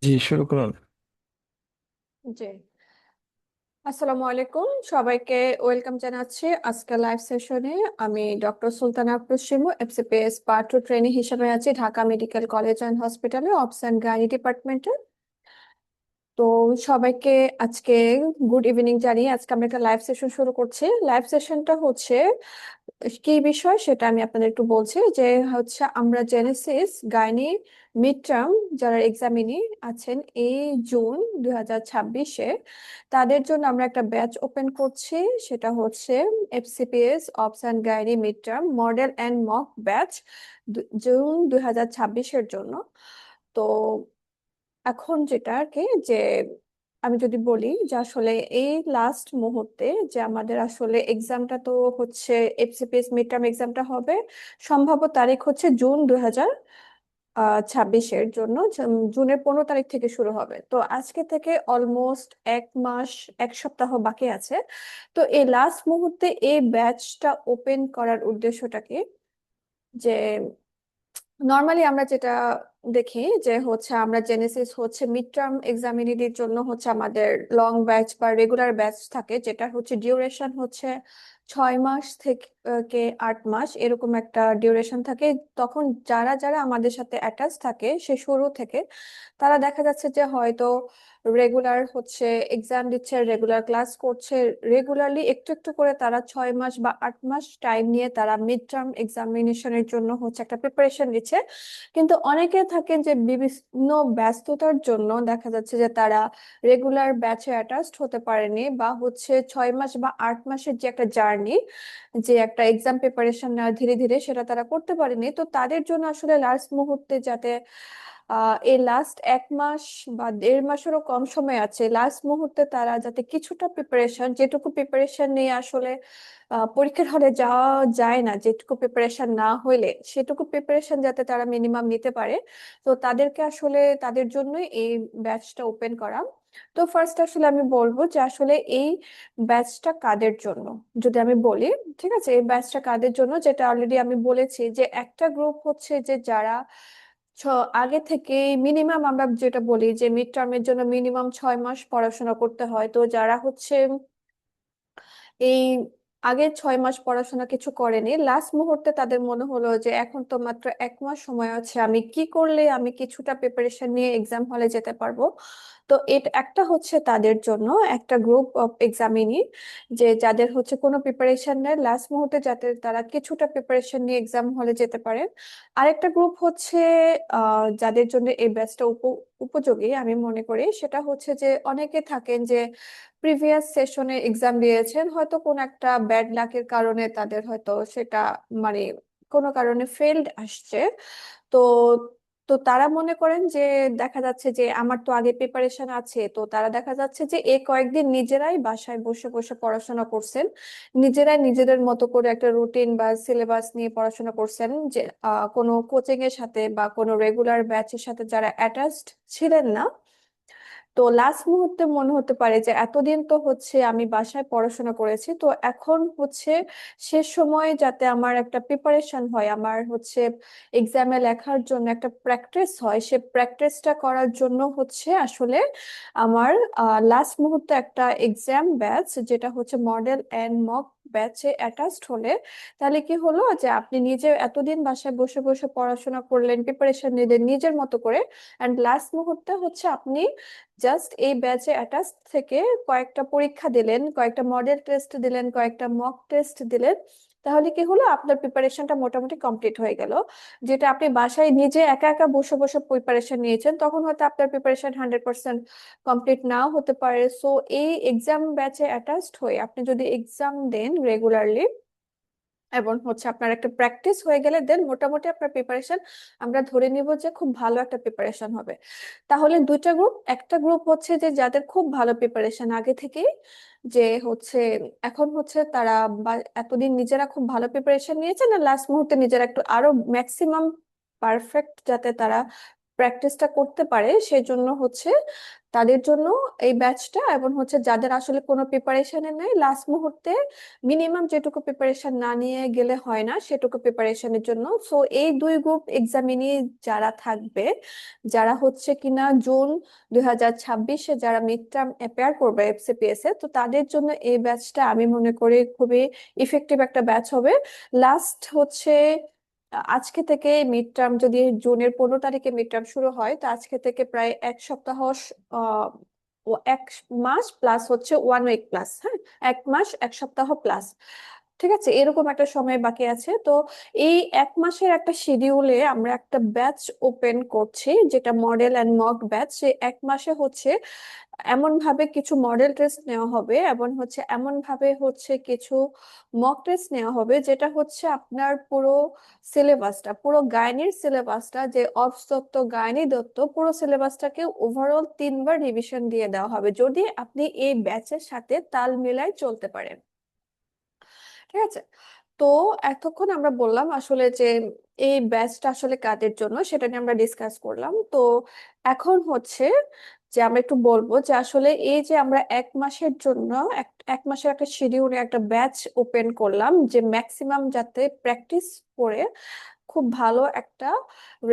জি, শুরু করুন। জি, আসসালামু আলাইকুম সবাইকে ওয়েলকাম জানাচ্ছি আজকে লাইভ সেশনে। আমি doctor Sultana Afroz Shimu, FCPS part two trainee হিসেবে আছি ঢাকা মেডিকেল কলেজ অ্যান্ড হসপিটালে অবস অ্যান্ড গাইনি ডিপার্টমেন্টে। তো সবাইকে আজকে গুড ইভিনিং জানিয়ে আজকে আমরা একটা লাইভ সেশন শুরু করছি। লাইভ সেশনটা হচ্ছে কি বিষয় সেটা আমি আপনাদের একটু বলছি যে হচ্ছে আমরা জেনেসিস গাইনি মিড টার্ম যারা এক্সামিনি আছেন এই জুন 2026-এ তাদের জন্য আমরা একটা ব্যাচ ওপেন করছি। সেটা হচ্ছে FCPS obs and gynae mid term model and mock batch June 2026-এর জন্য। তো এখন যেটা আর কি যে আমি যদি বলি যে আসলে এই লাস্ট মুহূর্তে যে আমাদের আসলে এক্সামটা তো হচ্ছে এফসিপিএস মিড টার্ম এক্সামটা হবে সম্ভাব্য তারিখ হচ্ছে জুন 2026-এর জন্য জুনের 15 তারিখ থেকে শুরু হবে। তো আজকে থেকে অলমোস্ট 1 মাস 1 সপ্তাহ বাকি আছে। তো এই লাস্ট মুহূর্তে এই ব্যাচটা ওপেন করার উদ্দেশ্যটা কি যে নর্মালি আমরা যেটা দেখি যে হচ্ছে আমরা জেনেসিস হচ্ছে মিড টার্ম এক্সামিনিটির জন্য হচ্ছে আমাদের লং ব্যাচ বা রেগুলার ব্যাচ থাকে যেটা হচ্ছে ডিউরেশন হচ্ছে 6 মাস থেকে 8 মাস এরকম একটা ডিউরেশন থাকে। তখন যারা যারা আমাদের সাথে অ্যাটাচ থাকে সে শুরু থেকে তারা দেখা যাচ্ছে যে হয়তো রেগুলার হচ্ছে এক্সাম দিচ্ছে, রেগুলার ক্লাস করছে, রেগুলারলি একটু একটু করে তারা 6 মাস বা 8 মাস টাইম নিয়ে তারা মিড টার্ম এক্সামিনেশনের জন্য হচ্ছে একটা প্রিপারেশন নিচ্ছে। কিন্তু অনেকে থাকেন যে বিভিন্ন ব্যস্ততার জন্য দেখা যাচ্ছে যে তারা রেগুলার ব্যাচে অ্যাটাচড হতে পারেনি বা হচ্ছে 6 মাস বা 8 মাসের যে একটা জার্নি যে একটা এক্সাম প্রিপারেশন নেওয়া ধীরে ধীরে সেটা তারা করতে পারেনি। তো তাদের জন্য আসলে লাস্ট মুহূর্তে যাতে এই লাস্ট 1 মাস বা 1.5 মাসেরও কম সময় আছে, লাস্ট মুহূর্তে তারা যাতে কিছুটা প্রিপারেশন যেটুকু প্রিপারেশন নিয়ে আসলে পরীক্ষার হলে যাওয়া যায় না, যেটুকু প্রিপারেশন না হইলে সেটুকু প্রিপারেশন যাতে তারা মিনিমাম নিতে পারে। তো তাদেরকে আসলে তাদের জন্যই এই ব্যাচটা ওপেন করা। তো ফার্স্ট আসলে আমি বলবো যে আসলে এই ব্যাচটা কাদের জন্য যদি আমি বলি। ঠিক আছে, এই ব্যাচটা কাদের জন্য যেটা অলরেডি আমি বলেছি যে একটা গ্রুপ হচ্ছে যে যারা আগে থেকে মিনিমাম আমরা যেটা বলি যে মিড টার্মের জন্য মিনিমাম 6 মাস পড়াশোনা করতে হয়। তো যারা হচ্ছে এই আগে 6 মাস পড়াশোনা কিছু করেনি, লাস্ট মুহূর্তে তাদের মনে হলো যে এখন তো মাত্র 1 মাস সময় আছে, আমি কি করলে আমি কিছুটা প্রিপারেশন নিয়ে এক্সাম হলে যেতে পারবো। তো এটা একটা হচ্ছে তাদের জন্য একটা গ্রুপ অফ এক্সামিনি যে যাদের হচ্ছে কোনো প্রিপারেশন নেই, লাস্ট মুহূর্তে যাতে তারা কিছুটা প্রিপারেশন নিয়ে এক্সাম হলে যেতে পারে। আরেকটা গ্রুপ হচ্ছে যাদের জন্য এই ব্যাচটা উপযোগী আমি মনে করি সেটা হচ্ছে যে অনেকে থাকেন যে প্রিভিয়াস সেশনে এক্সাম দিয়েছেন, হয়তো কোন একটা ব্যাড লাকের কারণে তাদের হয়তো সেটা মানে কোনো কারণে ফেলড আসছে। তো তো তারা মনে করেন যে দেখা যাচ্ছে যে আমার তো আগে প্রিপারেশন আছে, তো তারা দেখা যাচ্ছে যে এই কয়েকদিন নিজেরাই বাসায় বসে বসে পড়াশোনা করছেন, নিজেরাই নিজেদের মতো করে একটা রুটিন বা সিলেবাস নিয়ে পড়াশোনা করছেন যে কোনো কোচিং এর সাথে বা কোনো রেগুলার ব্যাচের সাথে যারা অ্যাটাচড ছিলেন না। তো লাস্ট মুহূর্তে মনে হতে পারে যে এতদিন তো হচ্ছে আমি বাসায় পড়াশোনা করেছি, তো এখন হচ্ছে শেষ সময়ে যাতে আমার একটা প্রিপারেশন হয়, আমার হচ্ছে এক্সামে লেখার জন্য একটা প্র্যাকটিস হয়, সে প্র্যাকটিসটা করার জন্য হচ্ছে আসলে আমার লাস্ট মুহূর্তে একটা এক্সাম ব্যাচ যেটা হচ্ছে মডেল এন্ড মক ব্যাচে অ্যাটাচড হলে তাহলে কি হলো যে আপনি নিজে এতদিন বাসায় বসে বসে পড়াশোনা করলেন, প্রিপারেশন নিলেন নিজের মতো করে, এন্ড লাস্ট মুহূর্তে হচ্ছে আপনি জাস্ট এই ব্যাচে অ্যাটাচ থেকে কয়েকটা পরীক্ষা দিলেন, কয়েকটা মডেল টেস্ট দিলেন, কয়েকটা মক টেস্ট দিলেন, তাহলে কি হলো আপনার প্রিপারেশনটা মোটামুটি কমপ্লিট হয়ে গেল। যেটা আপনি বাসায় নিজে একা একা বসে বসে প্রিপারেশন নিয়েছেন তখন হয়তো আপনার প্রিপারেশন 100% কমপ্লিট নাও হতে পারে। সো এই এক্সাম ব্যাচে অ্যাটাচড হয়ে আপনি যদি এক্সাম দেন রেগুলারলি এবং হচ্ছে আপনার একটা প্র্যাকটিস হয়ে গেলে দেন মোটামুটি আপনার প্রিপারেশন আমরা ধরে নিব যে খুব ভালো একটা প্রিপারেশন হবে। তাহলে দুইটা গ্রুপ, একটা গ্রুপ হচ্ছে যে যাদের খুব ভালো প্রিপারেশন আগে থেকেই, যে হচ্ছে এখন হচ্ছে তারা বা এতদিন নিজেরা খুব ভালো প্রিপারেশন নিয়েছে না, লাস্ট মুহূর্তে নিজেরা একটু আরো ম্যাক্সিমাম পারফেক্ট যাতে তারা প্র্যাকটিসটা করতে পারে, সেজন্য হচ্ছে তাদের জন্য এই ব্যাচটা। এবং হচ্ছে যাদের আসলে কোনো প্রিপারেশনে নেই, লাস্ট মুহূর্তে মিনিমাম যেটুকু প্রিপারেশন না নিয়ে গেলে হয় না, সেটুকু প্রিপারেশনের জন্য। সো এই দুই গ্রুপ এক্সামিনি যারা থাকবে, যারা হচ্ছে কিনা জুন 2026-এ যারা মিড টার্ম অ্যাপিয়ার করবে এফসিপিএস এ, তো তাদের জন্য এই ব্যাচটা আমি মনে করি খুবই ইফেক্টিভ একটা ব্যাচ হবে। লাস্ট হচ্ছে আজকে থেকে মিড টার্ম, যদি জুনের 15 তারিখে মিড টার্ম শুরু হয়, তো আজকে থেকে প্রায় এক সপ্তাহ আহ, ও 1 মাস প্লাস হচ্ছে 1 উইক প্লাস, হ্যাঁ, 1 মাস 1 সপ্তাহ প্লাস, ঠিক আছে, এরকম একটা সময় বাকি আছে। তো এই 1 মাসের একটা শিডিউলে আমরা একটা ব্যাচ ওপেন করছি, যেটা মডেল অ্যান্ড মক ব্যাচ। সেই 1 মাসে হচ্ছে এমন ভাবে কিছু মডেল টেস্ট নেওয়া হবে এবং হচ্ছে এমন ভাবে হচ্ছে কিছু মক টেস্ট নেওয়া হবে, যেটা হচ্ছে আপনার পুরো সিলেবাসটা, পুরো গাইনির সিলেবাসটা, যে অবস্তত্ব গাইনি দত্ত পুরো সিলেবাসটাকে ওভারঅল 3 বার রিভিশন দিয়ে দেওয়া হবে, যদি আপনি এই ব্যাচের সাথে তাল মিলাই চলতে পারেন। ঠিক আছে। তো এতক্ষণ আমরা বললাম আসলে যে এই ব্যাচটা আসলে কাদের জন্য, সেটা নিয়ে আমরা ডিসকাস করলাম। তো এখন হচ্ছে যে আমরা একটু বলবো যে আসলে এই যে আমরা 1 মাসের জন্য এক মাসের একটা শিডিউলে একটা ব্যাচ ওপেন করলাম, যে ম্যাক্সিমাম যাতে প্র্যাকটিস করে খুব ভালো একটা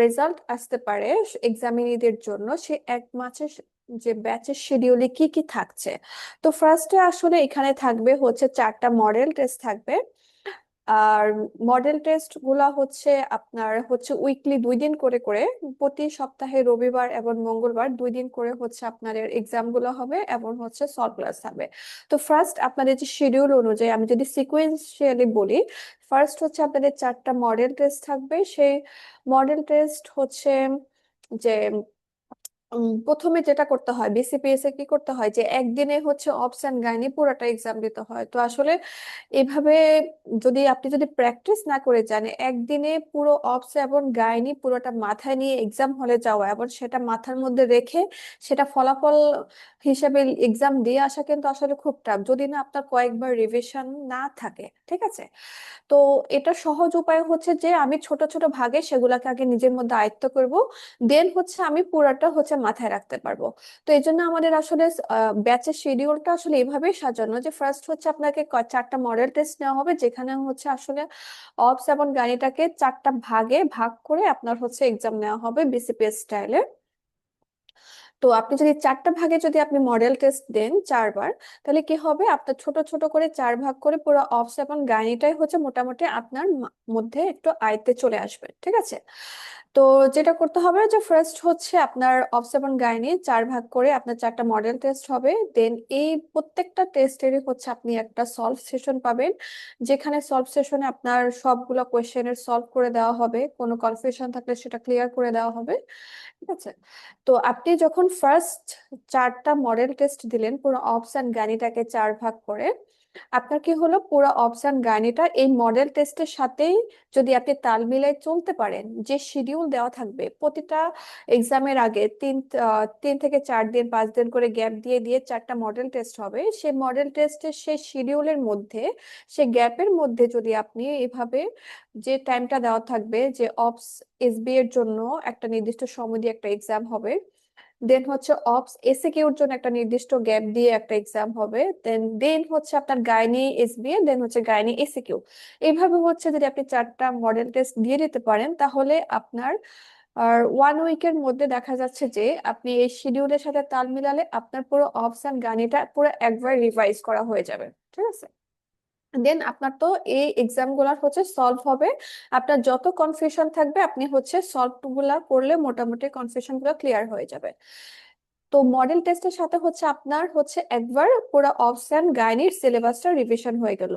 রেজাল্ট আসতে পারে এক্সামিনীদের জন্য, সে 1 মাসের যে ব্যাচের শিডিউলে কি কি থাকছে। তো ফার্স্টে আসলে এখানে থাকবে হচ্ছে 4টা মডেল টেস্ট থাকবে। আর মডেল টেস্ট গুলা হচ্ছে আপনার হচ্ছে উইকলি 2 দিন করে করে, প্রতি সপ্তাহে রবিবার এবং মঙ্গলবার 2 দিন করে হচ্ছে আপনাদের এক্সাম গুলো হবে এবং হচ্ছে সলভ ক্লাস হবে। তো ফার্স্ট আপনাদের যে শিডিউল অনুযায়ী আমি যদি সিকোয়েন্সিয়ালি বলি, ফার্স্ট হচ্ছে আপনাদের 4টা মডেল টেস্ট থাকবে। সেই মডেল টেস্ট হচ্ছে যে প্রথমে যেটা করতে হয় বিসিপিএস এ, কি করতে হয় যে একদিনে হচ্ছে অবস এন্ড গাইনি পুরোটা এক্সাম দিতে হয়। তো আসলে এভাবে আপনি যদি প্র্যাকটিস না করে যান, একদিনে পুরো অবস এবং গাইনি পুরোটা মাথায় নিয়ে এক্সাম হলে যাওয়া এবং সেটা মাথার মধ্যে রেখে সেটা ফলাফল হিসেবে এক্সাম দিয়ে আসা কিন্তু আসলে খুব টাফ, যদি না আপনার কয়েকবার রিভিশন না থাকে। ঠিক আছে। তো এটা সহজ উপায় হচ্ছে যে আমি ছোট ছোট ভাগে সেগুলাকে আগে নিজের মধ্যে আয়ত্ত করব, দেন হচ্ছে আমি পুরাটা হচ্ছে মাথায় রাখতে পারবো। তো এই জন্য আমাদের আসলে ব্যাচের শিডিউলটা আসলে এইভাবেই সাজানো, যে ফার্স্ট হচ্ছে আপনাকে 4টা মডেল টেস্ট নেওয়া হবে, যেখানে হচ্ছে আসলে অবস এবং গাণিতাকে 4টা ভাগে ভাগ করে আপনার হচ্ছে এক্সাম নেওয়া হবে বিসিপিএস স্টাইলে। তো আপনি যদি 4টা ভাগে যদি আপনি মডেল টেস্ট দেন 4 বার, তাহলে কি হবে, আপনার ছোট ছোট করে 4 ভাগ করে পুরো অবস এবং গাইনিটাই হচ্ছে মোটামুটি আপনার মধ্যে একটু আয়ত্তে চলে আসবে। ঠিক আছে। তো যেটা করতে হবে যে ফার্স্ট হচ্ছে আপনার অবস এবং গাইনি 4 ভাগ করে আপনার 4টা মডেল টেস্ট হবে, দেন এই প্রত্যেকটা টেস্টেরই হচ্ছে আপনি একটা সলভ সেশন পাবেন, যেখানে সলভ সেশনে আপনার সবগুলো কোয়েশ্চেনের সলভ করে দেওয়া হবে, কোনো কনফিউশন থাকলে সেটা ক্লিয়ার করে দেওয়া হবে। ঠিক আছে। তো আপনি যখন ফার্স্ট 4টা মডেল টেস্ট দিলেন পুরো অবস এন্ড গাণিতাকে 4 ভাগ করে, আপনার কি হলো, পুরো অবস এন্ড গাণিতা এই মডেল টেস্টের সাথেই যদি আপনি তাল মিলাই চলতে পারেন, যে শিডিউল দেওয়া থাকবে প্রতিটা এক্সামের আগে 3 থেকে 4 দিন 5 দিন করে গ্যাপ দিয়ে দিয়ে 4টা মডেল টেস্ট হবে, সেই মডেল টেস্টের সেই শিডিউলের মধ্যে, সেই গ্যাপের মধ্যে যদি আপনি এভাবে যে টাইমটা দেওয়া থাকবে যে অবস এসবি এর জন্য একটা নির্দিষ্ট সময় দিয়ে একটা এক্সাম হবে, দেন হচ্ছে অপস এসিকিউর জন্য একটা নির্দিষ্ট গ্যাপ দিয়ে একটা এক্সাম হবে, দেন দেন হচ্ছে আপনার গাইনি এসবিএ, দেন হচ্ছে গাইনি এসিকিউ। এইভাবে হচ্ছে যদি আপনি 4টা মডেল টেস্ট দিয়ে দিতে পারেন, তাহলে আপনার আর 1 উইকের মধ্যে দেখা যাচ্ছে যে আপনি এই শিডিউলের সাথে তাল মিলালে আপনার পুরো অপস এন্ড গানিটা পুরো একবার রিভাইজ করা হয়ে যাবে। ঠিক আছে। দেন আপনার তো এই এক্সাম গুলার হচ্ছে সলভ হবে, আপনার যত কনফিউশন থাকবে আপনি হচ্ছে সলভ গুলা করলে মোটামুটি কনফিউশন গুলো ক্লিয়ার হয়ে যাবে। তো মডেল টেস্টের সাথে হচ্ছে আপনার হচ্ছে একবার পুরো অবস এন্ড গাইনির সিলেবাসটা রিভিশন হয়ে গেল।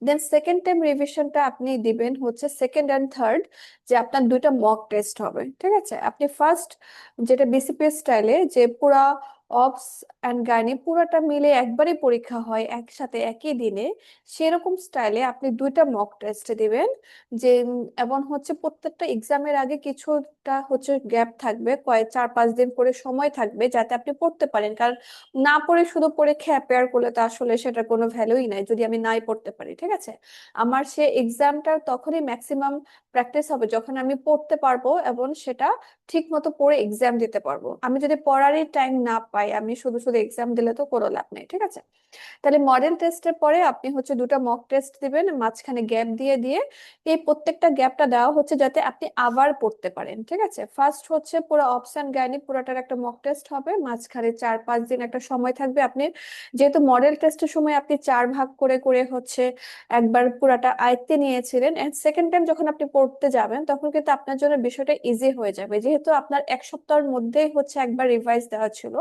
দেন সেকেন্ড টাইম রিভিশনটা আপনি দিবেন হচ্ছে সেকেন্ড এন্ড থার্ড, যে আপনার 2টা মক টেস্ট হবে। ঠিক আছে। আপনি ফার্স্ট যেটা বিসিপিএস স্টাইলে যে পুরা অবস অ্যান্ড গাইনি পুরোটা মিলে একবারই পরীক্ষা হয় একসাথে একই দিনে, সেরকম স্টাইলে আপনি দুইটা মক টেস্ট দিবেন। যে এবং হচ্ছে প্রত্যেকটা এক্সামের আগে কিছুটা হচ্ছে গ্যাপ থাকবে, কয়েক 4-5 দিন করে সময় থাকবে যাতে আপনি পড়তে পারেন। কারণ না পড়ে শুধু পরীক্ষায় অ্যাপিয়ার করলে তো আসলে সেটার কোনো ভ্যালুই নাই যদি আমি নাই পড়তে পারি, ঠিক আছে। আমার সে এক্সামটার তখনই ম্যাক্সিমাম প্র্যাকটিস হবে যখন আমি পড়তে পারবো এবং সেটা ঠিক মতো পড়ে এক্সাম দিতে পারবো। আমি যদি পড়ারই টাইম না পাই, আমি শুধু শুধু এক্সাম দিলে তো কোনো লাভ নেই, ঠিক আছে। তাহলে মডেল টেস্টের পরে আপনি হচ্ছে দুটো মক টেস্ট দিবেন, মাঝখানে গ্যাপ দিয়ে দিয়ে এই প্রত্যেকটা গ্যাপটা দেওয়া হচ্ছে যাতে আপনি আবার পড়তে পারেন, ঠিক আছে। ফার্স্ট হচ্ছে পুরো অপশন গাইনি পুরোটার একটা মক টেস্ট হবে, মাঝখানে 4-5 দিন একটা সময় থাকবে। আপনি যেহেতু মডেল টেস্টের সময় আপনি 4 ভাগ করে করে হচ্ছে একবার পুরাটা আয়ত্তে নিয়েছিলেন, এন্ড সেকেন্ড টাইম যখন আপনি পড়তে যাবেন তখন কিন্তু আপনার জন্য বিষয়টা ইজি হয়ে যাবে, যেহেতু আপনার 1 সপ্তাহের মধ্যেই হচ্ছে একবার রিভাইজ দেওয়া ছিল।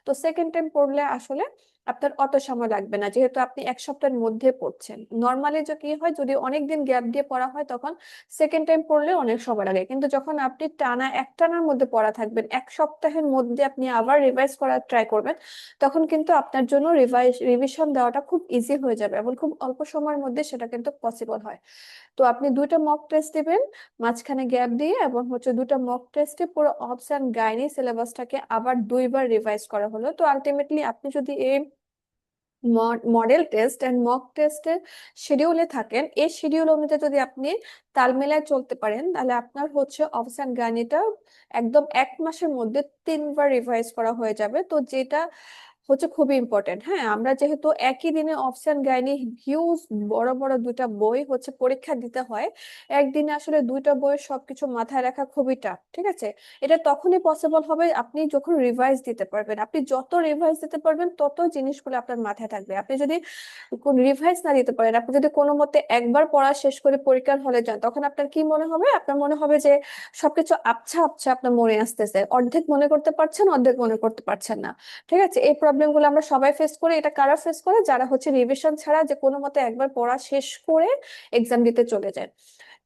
তো সেকেন্ড টাইম পড়লে আসলে আপনার অত সময় লাগবে না, যেহেতু আপনি 1 সপ্তাহের মধ্যে পড়ছেন। নর্মালি যে কি হয়, যদি অনেক দিন গ্যাপ দিয়ে পড়া হয় তখন সেকেন্ড টাইম পড়লে অনেক সময় লাগে, কিন্তু যখন আপনি টানা একটানার মধ্যে পড়া থাকবেন, 1 সপ্তাহের মধ্যে আপনি আবার রিভাইজ করার ট্রাই করবেন, তখন কিন্তু আপনার জন্য রিভিশন দেওয়াটা খুব ইজি হয়ে যাবে এবং খুব অল্প সময়ের মধ্যে সেটা কিন্তু পসিবল হয়। তো আপনি দুইটা মক টেস্ট দিবেন মাঝখানে গ্যাপ দিয়ে, এবং হচ্ছে দুটো মক টেস্টে পুরো অবস অ্যান্ড গাইনি সিলেবাসটাকে আবার 2বার রিভাইজ করা হলো। তো আলটিমেটলি আপনি যদি এই মডেল টেস্ট এন্ড মক টেস্টের শিডিউলে থাকেন, এই শিডিউল অনুযায়ী যদি আপনি তাল মেলায় চলতে পারেন, তাহলে আপনার হচ্ছে অবসান গানিটা একদম 1 মাসের মধ্যে 3বার রিভাইজ করা হয়ে যাবে। তো যেটা হচ্ছে খুবই ইম্পর্টেন্ট। হ্যাঁ, আমরা যেহেতু একই দিনে অপশন গাইনি হিউজ বড় বড় দুইটা বই হচ্ছে পরীক্ষা দিতে হয়, একদিনে আসলে দুইটা বইয়ের সবকিছু মাথায় রাখা খুবই টাফ, ঠিক আছে। এটা তখনই পসিবল হবে আপনি যখন রিভাইজ দিতে পারবেন। আপনি যত রিভাইজ দিতে পারবেন তত জিনিসগুলো আপনার মাথায় থাকবে। আপনি যদি কোন রিভাইজ না দিতে পারেন, আপনি যদি কোনো মতে একবার পড়া শেষ করে পরীক্ষার হলে যান, তখন আপনার কি মনে হবে? আপনার মনে হবে যে সবকিছু আবছা আবছা আপনার মনে আসতেছে, অর্ধেক মনে করতে পারছেন, অর্ধেক মনে করতে পারছেন না, ঠিক আছে। এই প্রবলেম গুলো আমরা সবাই ফেস করি। এটা কারা ফেস করে? যারা হচ্ছে রিভিশন ছাড়া যে কোনো মতে একবার পড়া শেষ করে এক্সাম দিতে চলে যায়।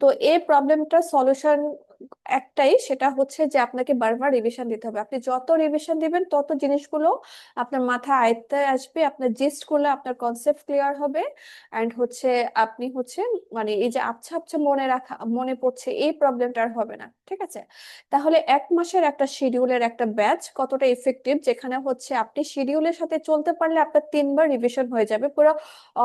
তো এই প্রবলেমটা সলিউশন একটাই, সেটা হচ্ছে যে আপনাকে বারবার রিভিশন দিতে হবে। আপনি যত রিভিশন দিবেন তত জিনিসগুলো আপনার মাথায় আয়ত্তে আসবে, আপনার জিস্ট গুলো, আপনার কনসেপ্ট ক্লিয়ার হবে, এন্ড হচ্ছে আপনি হচ্ছে মানে এই যে আবছা আবছা মনে রাখা, মনে পড়ছে, এই প্রবলেমটা আর হবে না, ঠিক আছে। তাহলে 1 মাসের একটা শিডিউলের একটা ব্যাচ কতটা ইফেক্টিভ, যেখানে হচ্ছে আপনি শিডিউলের সাথে চলতে পারলে আপনার 3বার রিভিশন হয়ে যাবে পুরো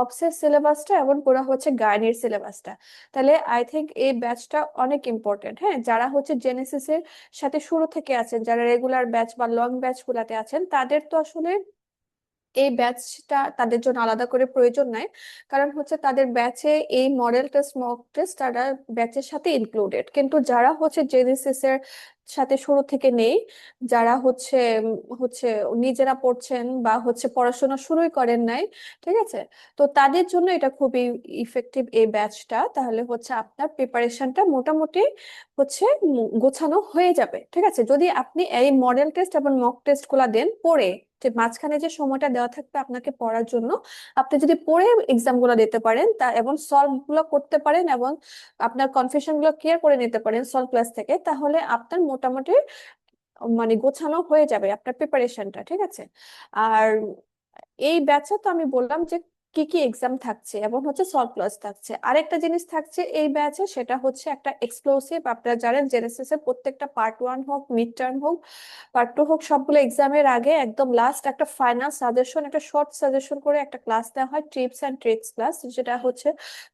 অবসেস সিলেবাসটা এবং পুরো হচ্ছে গাইনির সিলেবাসটা। তাহলে আই থিংক এই ব্যাচটা অনেক ইম্পর্টেন্ট। হ্যাঁ, যারা হচ্ছে জেনেসিস এর সাথে শুরু থেকে আছেন, যারা রেগুলার ব্যাচ বা লং ব্যাচ গুলাতে আছেন, তাদের তো আসলে এই ব্যাচটা তাদের জন্য আলাদা করে প্রয়োজন নাই, কারণ হচ্ছে তাদের ব্যাচে এই মডেল টেস্ট মক টেস্ট তারা ব্যাচের সাথে ইনক্লুডেড। কিন্তু যারা হচ্ছে জেনেসিস এর সাথে শুরু থেকে নেই, যারা হচ্ছে হচ্ছে নিজেরা পড়ছেন বা হচ্ছে পড়াশোনা শুরুই করেন নাই, ঠিক আছে, তো তাদের জন্য এটা খুবই ইফেক্টিভ এই ব্যাচটা। তাহলে হচ্ছে আপনার প্রিপারেশনটা মোটামুটি হচ্ছে গোছানো হয়ে যাবে, ঠিক আছে, যদি আপনি এই মডেল টেস্ট এবং মক টেস্ট গুলা দেন পড়ে। যে মাঝখানে যে সময়টা দেওয়া থাকবে আপনাকে পড়ার জন্য, আপনি যদি পড়ে এক্সাম গুলো দিতে পারেন তা এবং সলভ গুলো করতে পারেন এবং আপনার কনফিউশন গুলো ক্লিয়ার করে নিতে পারেন সলভ ক্লাস থেকে, তাহলে আপনার মোটামুটি মানে গোছানো হয়ে যাবে আপনার প্রিপারেশনটা, ঠিক আছে। আর এই ব্যাচে তো আমি বললাম যে কি কি এক্সাম থাকছে এবং হচ্ছে সলভ ক্লাস থাকছে। আরেকটা জিনিস থাকছে এই ব্যাচে, সেটা হচ্ছে একটা এক্সক্লুসিভ। আপনারা জানেন জেনেসিস এর প্রত্যেকটা পার্ট 1 হোক, মিড টার্ম হোক, পার্ট 2 হোক, সবগুলো এক্সামের আগে একদম লাস্ট একটা ফাইনাল সাজেশন, একটা শর্ট সাজেশন করে একটা ক্লাস দেওয়া হয়, টিপস এন্ড ট্রিক্স ক্লাস, যেটা হচ্ছে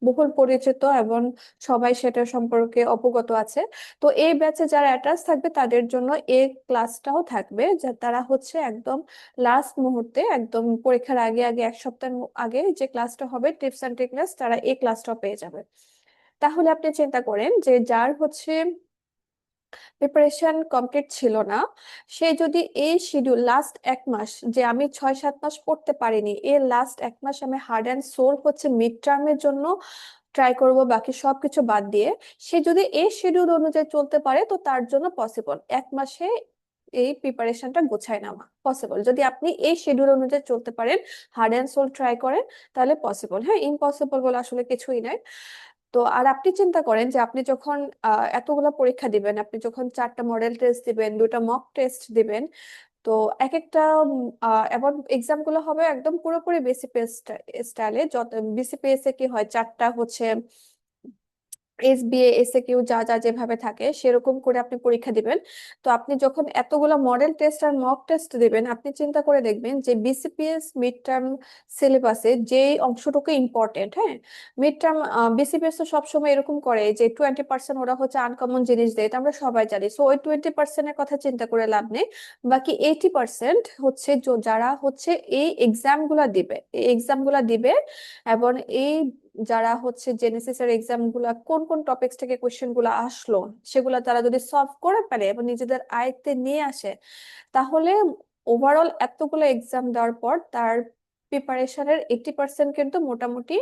বহুল পরিচিত এবং সবাই সেটা সম্পর্কে অবগত আছে। তো এই ব্যাচে যারা অ্যাটাচ থাকবে তাদের জন্য এই ক্লাসটাও থাকবে, যা তারা হচ্ছে একদম লাস্ট মুহূর্তে, একদম পরীক্ষার আগে আগে 1 সপ্তাহ আগে যে ক্লাসটা হবে টিপস এন্ড ট্রিক ক্লাস, তারা এই ক্লাসটাও পেয়ে যাবে। তাহলে আপনি চিন্তা করেন যে যার হচ্ছে প্রিপারেশন কমপ্লিট ছিল না, সে যদি এই শিডিউল লাস্ট 1 মাস, যে আমি 6-7 মাস পড়তে পারিনি, এই লাস্ট 1 মাস আমি হার্ড অ্যান্ড সোল হচ্ছে মিড টার্মের জন্য ট্রাই করব বাকি সবকিছু বাদ দিয়ে, সে যদি এই শিডিউল অনুযায়ী চলতে পারে তো তার জন্য পসিবল 1 মাসে এই প্রিপারেশনটা গোছায় নেওয়া পসিবল। যদি আপনি এই শিডিউল অনুযায়ী চলতে পারেন, হার্ড অ্যান্ড সোল ট্রাই করেন, তাহলে পসিবল। হ্যাঁ, ইম্পসিবল বলে আসলে কিছুই নাই। তো আর আপনি চিন্তা করেন যে আপনি যখন এতগুলা পরীক্ষা দিবেন, আপনি যখন 4টা মডেল টেস্ট দিবেন, 2টা মক টেস্ট দিবেন, তো এক একটা এবার এক্সাম গুলো হবে একদম পুরোপুরি বিসিপিএস স্টাইলে। যত বিসিপিএস এ কি হয়, চারটা হচ্ছে এসবিএ এসএকিউ যা যা যেভাবে থাকে সেরকম করে আপনি পরীক্ষা দিবেন। তো আপনি যখন এতগুলা মডেল টেস্ট আর মক টেস্ট দিবেন, আপনি চিন্তা করে দেখবেন যে বিসিপিএস মিড টার্ম সিলেবাসে যে অংশটুকু ইম্পর্টেন্ট, হ্যাঁ, মিড টার্ম বিসিপিএস তো সবসময় এরকম করে যে 20% ওরা হচ্ছে আনকমন জিনিস দেয়, এটা আমরা সবাই জানি। সো ওই 20%-এর কথা চিন্তা করে লাভ নেই। বাকি 80% হচ্ছে যারা হচ্ছে এই এক্সাম গুলা দিবে, এই এক্সাম গুলা দিবে এবং এই যারা হচ্ছে জেনেসিস এর এক্সাম গুলা কোন কোন টপিকস থেকে কোশ্চেন গুলা আসলো সেগুলা তারা যদি সলভ করে ফেলে এবং নিজেদের আয়ত্তে নিয়ে আসে, তাহলে ওভারঅল এতগুলো এক্সাম দেওয়ার পর তার প্রিপারেশনের 80% কিন্তু মোটামুটি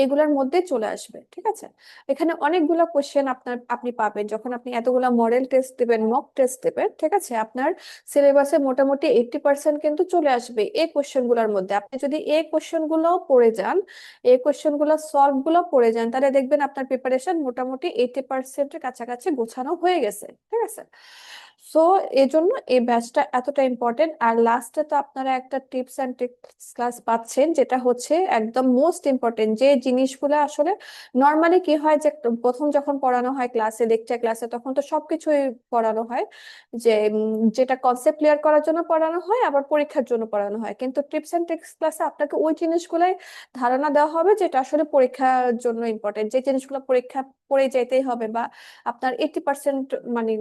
এগুলার মধ্যে চলে আসবে। ঠিক আছে, এখানে অনেকগুলো কোশ্চেন আপনি পাবেন যখন আপনি এতগুলা মডেল টেস্ট দিবেন, মক টেস্ট দিবেন। ঠিক আছে, আপনার সিলেবাসে মোটামুটি 80% কিন্তু চলে আসবে এই কোশ্চেন গুলোর মধ্যে। আপনি যদি এই কোশ্চেন গুলো পড়ে যান, এই কোশ্চেন গুলো সলভ গুলো পড়ে যান, তাহলে দেখবেন আপনার প্রিপারেশন মোটামুটি 80%-এর কাছাকাছি গোছানো হয়ে গেছে। ঠিক আছে, সো এই জন্য এই ব্যাচটা এতটা ইম্পর্টেন্ট। আর লাস্টে তো আপনারা একটা টিপস অ্যান্ড ট্রিক্স ক্লাস পাচ্ছেন, যেটা হচ্ছে একদম মোস্ট ইম্পর্টেন্ট যে জিনিসগুলো আসলে নর্মালি কি হয় যে প্রথম যখন পড়ানো হয় ক্লাসে, লেকচার ক্লাসে, তখন তো সবকিছুই পড়ানো হয় যে যেটা কনসেপ্ট ক্লিয়ার করার জন্য পড়ানো হয়, আবার পরীক্ষার জন্য পড়ানো হয়। কিন্তু টিপস অ্যান্ড ট্রিক্স ক্লাসে আপনাকে ওই জিনিসগুলাই ধারণা দেওয়া হবে যেটা আসলে পরীক্ষার জন্য ইম্পর্টেন্ট, যে জিনিসগুলো পরীক্ষা পড়ে যেতেই হবে, বা আপনার 80% মানে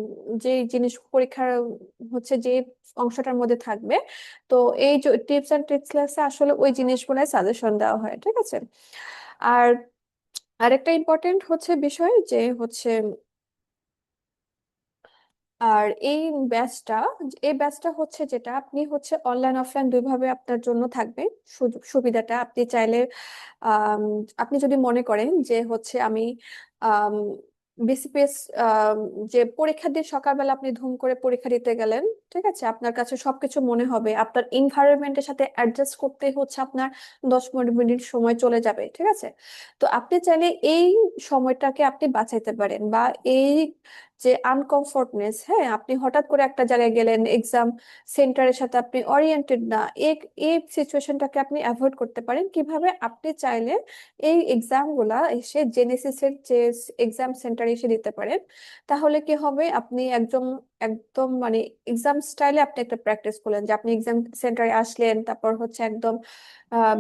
যে জিনিস পরীক্ষার হচ্ছে যে অংশটার মধ্যে থাকবে। তো এই টিপস এন্ড ট্রিক্স ক্লাসে আসলে ওই জিনিসগুলাই সাজেশন দেওয়া হয়। ঠিক আছে, আর আরেকটা ইম্পর্টেন্ট হচ্ছে বিষয় যে হচ্ছে আর এই ব্যাচটা হচ্ছে যেটা আপনি হচ্ছে অনলাইন অফলাইন দুইভাবে আপনার জন্য থাকবে। সুযোগ সুবিধাটা আপনি চাইলে আম, আপনি যদি মনে করেন যে হচ্ছে আমি বিসিপিএস যে পরীক্ষা দিয়ে সকালবেলা আপনি ধুম করে পরীক্ষা দিতে গেলেন, ঠিক আছে, আপনার কাছে সবকিছু মনে হবে, আপনার এনভায়রনমেন্টের সাথে অ্যাডজাস্ট করতে হচ্ছে আপনার 10-15 মিনিট সময় চলে যাবে। ঠিক আছে, তো আপনি চাইলে এই সময়টাকে আপনি বাঁচাইতে পারেন, বা এই যে আনকমফোর্টনেস, হ্যাঁ, আপনি হঠাৎ করে একটা জায়গায় গেলেন, এক্সাম সেন্টারের সাথে আপনি ওরিয়েন্টেড না, এই এই সিচুয়েশনটাকে আপনি অ্যাভয়েড করতে পারেন কিভাবে? আপনি চাইলে এই এক্সাম গুলা এসে জেনেসিসের যে এক্সাম সেন্টারে এসে দিতে পারেন। তাহলে কি হবে, আপনি একদম একদম মানে এক্সাম স্টাইলে আপনি একটা প্র্যাকটিস করলেন, যে আপনি এক্সাম সেন্টারে আসলেন, তারপর হচ্ছে একদম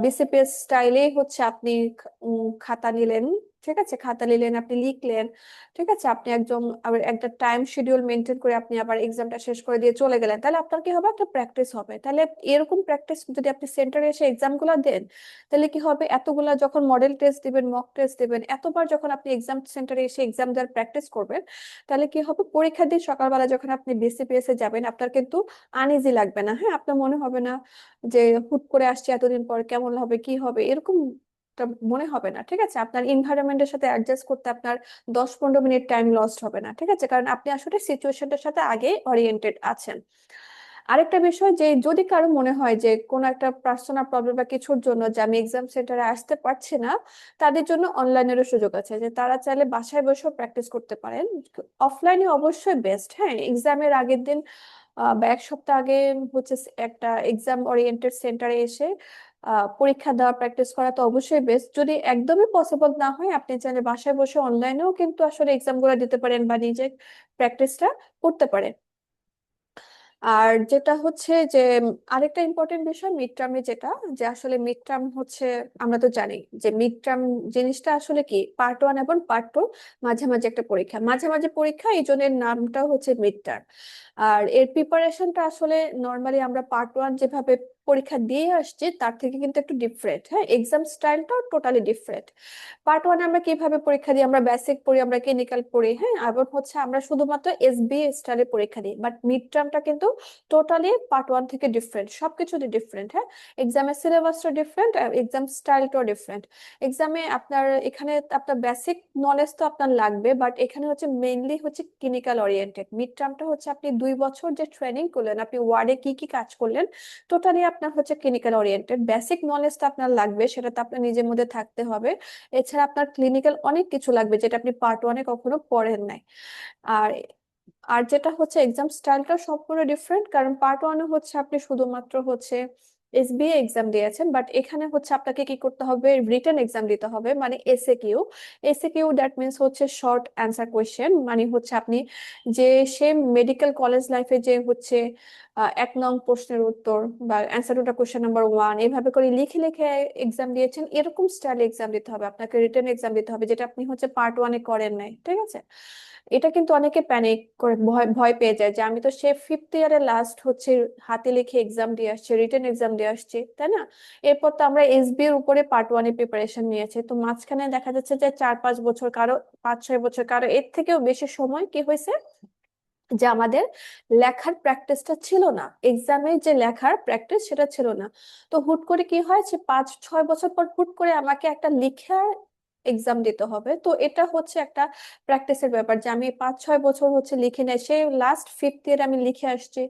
বিসিপিএস স্টাইলেই হচ্ছে আপনি খাতা নিলেন। ঠিক আছে, খাতা নিলেন, আপনি লিখলেন। ঠিক আছে, আপনি একদম আবার একটা টাইম শিডিউল মেনটেন করে আপনি আবার এক্সামটা শেষ করে দিয়ে চলে গেলেন, তাহলে আপনার কি হবে, একটা প্র্যাকটিস হবে। তাহলে এরকম প্র্যাকটিস যদি আপনি সেন্টারে এসে এক্সাম গুলো দেন, তাহলে কি হবে, এতগুলা যখন মডেল টেস্ট দিবেন, মক টেস্ট দিবেন, এতবার যখন আপনি এক্সাম সেন্টারে এসে এক্সাম দেওয়ার প্র্যাকটিস করবেন, তাহলে কি হবে, পরীক্ষা দিয়ে সকালবেলা যখন আপনি বিসিপিএস এ যাবেন, আপনার কিন্তু আনইজি লাগবে না। হ্যাঁ, আপনার মনে হবে না যে হুট করে আসছে এতদিন পর, কেমন হবে কি হবে এরকম টা মনে হবে না। ঠিক আছে, আপনার এনভায়রনমেন্টের সাথে অ্যাডজাস্ট করতে আপনার 10-15 মিনিট টাইম লস্ট হবে না। ঠিক আছে, কারণ আপনি আসলে সিচুয়েশনটার সাথে আগে ওরিয়েন্টেড আছেন। আরেকটা বিষয়, যে যদি কারো মনে হয় যে কোনো একটা পার্সোনাল প্রবলেম বা কিছুর জন্য যে আমি এক্সাম সেন্টারে আসতে পারছি না, তাদের জন্য অনলাইনেরও সুযোগ আছে, যে তারা চাইলে বাসায় বসেও প্র্যাকটিস করতে পারেন। অফলাইনে অবশ্যই বেস্ট, হ্যাঁ, এক্সামের আগের দিন বা এক সপ্তাহ আগে হচ্ছে একটা এক্সাম ওরিয়েন্টেড সেন্টারে এসে পরীক্ষা দেওয়া প্র্যাকটিস করা তো অবশ্যই বেস্ট। যদি একদমই পসিবল না হয়, আপনি চাইলে বাসায় বসে অনলাইনেও কিন্তু আসলে এক্সাম গুলো দিতে পারেন বা নিজে প্র্যাকটিসটা করতে পারেন। আর যেটা হচ্ছে যে আরেকটা ইম্পর্টেন্ট বিষয় মিড টার্মে, যেটা যে আসলে মিড টার্ম হচ্ছে, আমরা তো জানি যে মিড টার্ম জিনিসটা আসলে কি, পার্ট 1 এবং পার্ট 2 মাঝামাঝি একটা পরীক্ষা, মাঝামাঝি পরীক্ষা, এই জন্য এর নামটা হচ্ছে মিড টার্ম। আর এর প্রিপারেশনটা আসলে নর্মালি আমরা পার্ট 1 যেভাবে পরীক্ষা দিয়ে আসছি তার থেকে কিন্তু একটু ডিফারেন্ট। হ্যাঁ, এক্সাম স্টাইলটাও টোটালি ডিফারেন্ট। পার্ট 1 আমরা কিভাবে পরীক্ষা দিই, আমরা বেসিক পড়ি, আমরা ক্লিনিক্যাল পড়ি, হ্যাঁ, আবার হচ্ছে আমরা শুধুমাত্র এসবি স্টাইলে পরীক্ষা দিই। বাট মিড টার্মটা কিন্তু টোটালি পার্ট 1 থেকে ডিফারেন্ট, সবকিছুতে ডিফারেন্ট। হ্যাঁ, এক্সামের সিলেবাসটা ডিফারেন্ট, এক্সাম স্টাইলটাও ডিফারেন্ট। এক্সামে আপনার এখানে আপনার বেসিক নলেজ তো আপনার লাগবে, বাট এখানে হচ্ছে মেইনলি হচ্ছে ক্লিনিক্যাল ওরিয়েন্টেড। মিড টার্মটা হচ্ছে আপনি 2 বছর যে ট্রেনিং করলেন, আপনি ওয়ার্ডে কি কি কাজ করলেন, টোটালি আপনার হচ্ছে ক্লিনিক্যাল ওরিয়েন্টেড। বেসিক নলেজটা আপনার লাগবে, সেটা তো আপনার নিজের মধ্যে থাকতে হবে। এছাড়া আপনার ক্লিনিক্যাল অনেক কিছু লাগবে যেটা আপনি পার্ট 1-এ কখনো পড়েন নাই। আর আর যেটা হচ্ছে এক্সাম স্টাইলটা সম্পূর্ণ ডিফারেন্ট, কারণ পার্ট ওয়ানে হচ্ছে আপনি শুধুমাত্র হচ্ছে এসবিএ এক্সাম দিয়েছেন, বাট এখানে হচ্ছে আপনাকে কি করতে হবে, রিটেন এক্সাম দিতে হবে, মানে SA Q. SA Q that means হচ্ছে শর্ট অ্যান্সার কোয়েশ্চেন, মানে হচ্ছে আপনি যে সেম মেডিকেল কলেজ লাইফে যে হচ্ছে 1 নং প্রশ্নের উত্তর বা অ্যান্সার টু কোয়েশ্চেন নাম্বার 1 এভাবে করে লিখে লিখে এক্সাম দিয়েছেন, এরকম স্টাইলে এক্সাম দিতে হবে আপনাকে, রিটেন এক্সাম দিতে হবে, যেটা আপনি হচ্ছে পার্ট ওয়ানে করেন নাই, ঠিক আছে? এটা কিন্তু অনেকে প্যানিক করে ভয় ভয় পেয়ে যায় যে আমি তো সে ফিফথ ইয়ারের লাস্ট হচ্ছে হাতে লিখে এক্সাম দিয়ে আসছি, রিটেন এক্সাম দিয়ে আসছি, তাই না? এরপর তো আমরা এসবি এর উপরে পার্ট ওয়ানে প্রিপারেশন নিয়েছি, তো মাঝখানে দেখা যাচ্ছে যে 4-5 বছর, কারো 5-6 বছর, কারো এর থেকেও বেশি সময় কি হয়েছে যে আমাদের লেখার প্র্যাকটিসটা ছিল না, এক্সামে যে লেখার প্র্যাকটিস সেটা ছিল না। তো হুট করে কি হয় যে 5-6 বছর পর হুট করে আমাকে একটা লিখার এক্সাম দিতে হবে, তো এটা হচ্ছে একটা প্র্যাকটিসের ব্যাপার যে আমি 5-6 বছর হচ্ছে লিখে নেই, সেই লাস্ট ফিফথ ইয়ার আমি লিখে আসছি।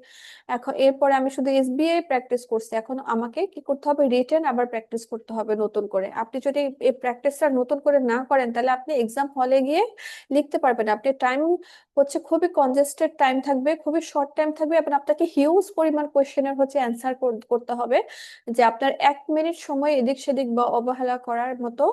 এখন এরপরে আমি শুধু এসবিআই প্র্যাকটিস করছি, এখন আমাকে কি করতে হবে, রিটেন আবার প্র্যাকটিস করতে হবে নতুন করে। আপনি যদি এই প্র্যাকটিসটা নতুন করে না করেন তাহলে আপনি এক্সাম হলে গিয়ে লিখতে পারবেন না। আপনি টাইম হচ্ছে খুবই কনজেস্টেড টাইম থাকবে, খুবই শর্ট টাইম থাকবে, এবং আপনাকে হিউজ পরিমাণ কোয়েশ্চেনের হচ্ছে অ্যান্সার করতে হবে, যে আপনার 1 মিনিট সময় এদিক সেদিক বা অবহেলা করার মতো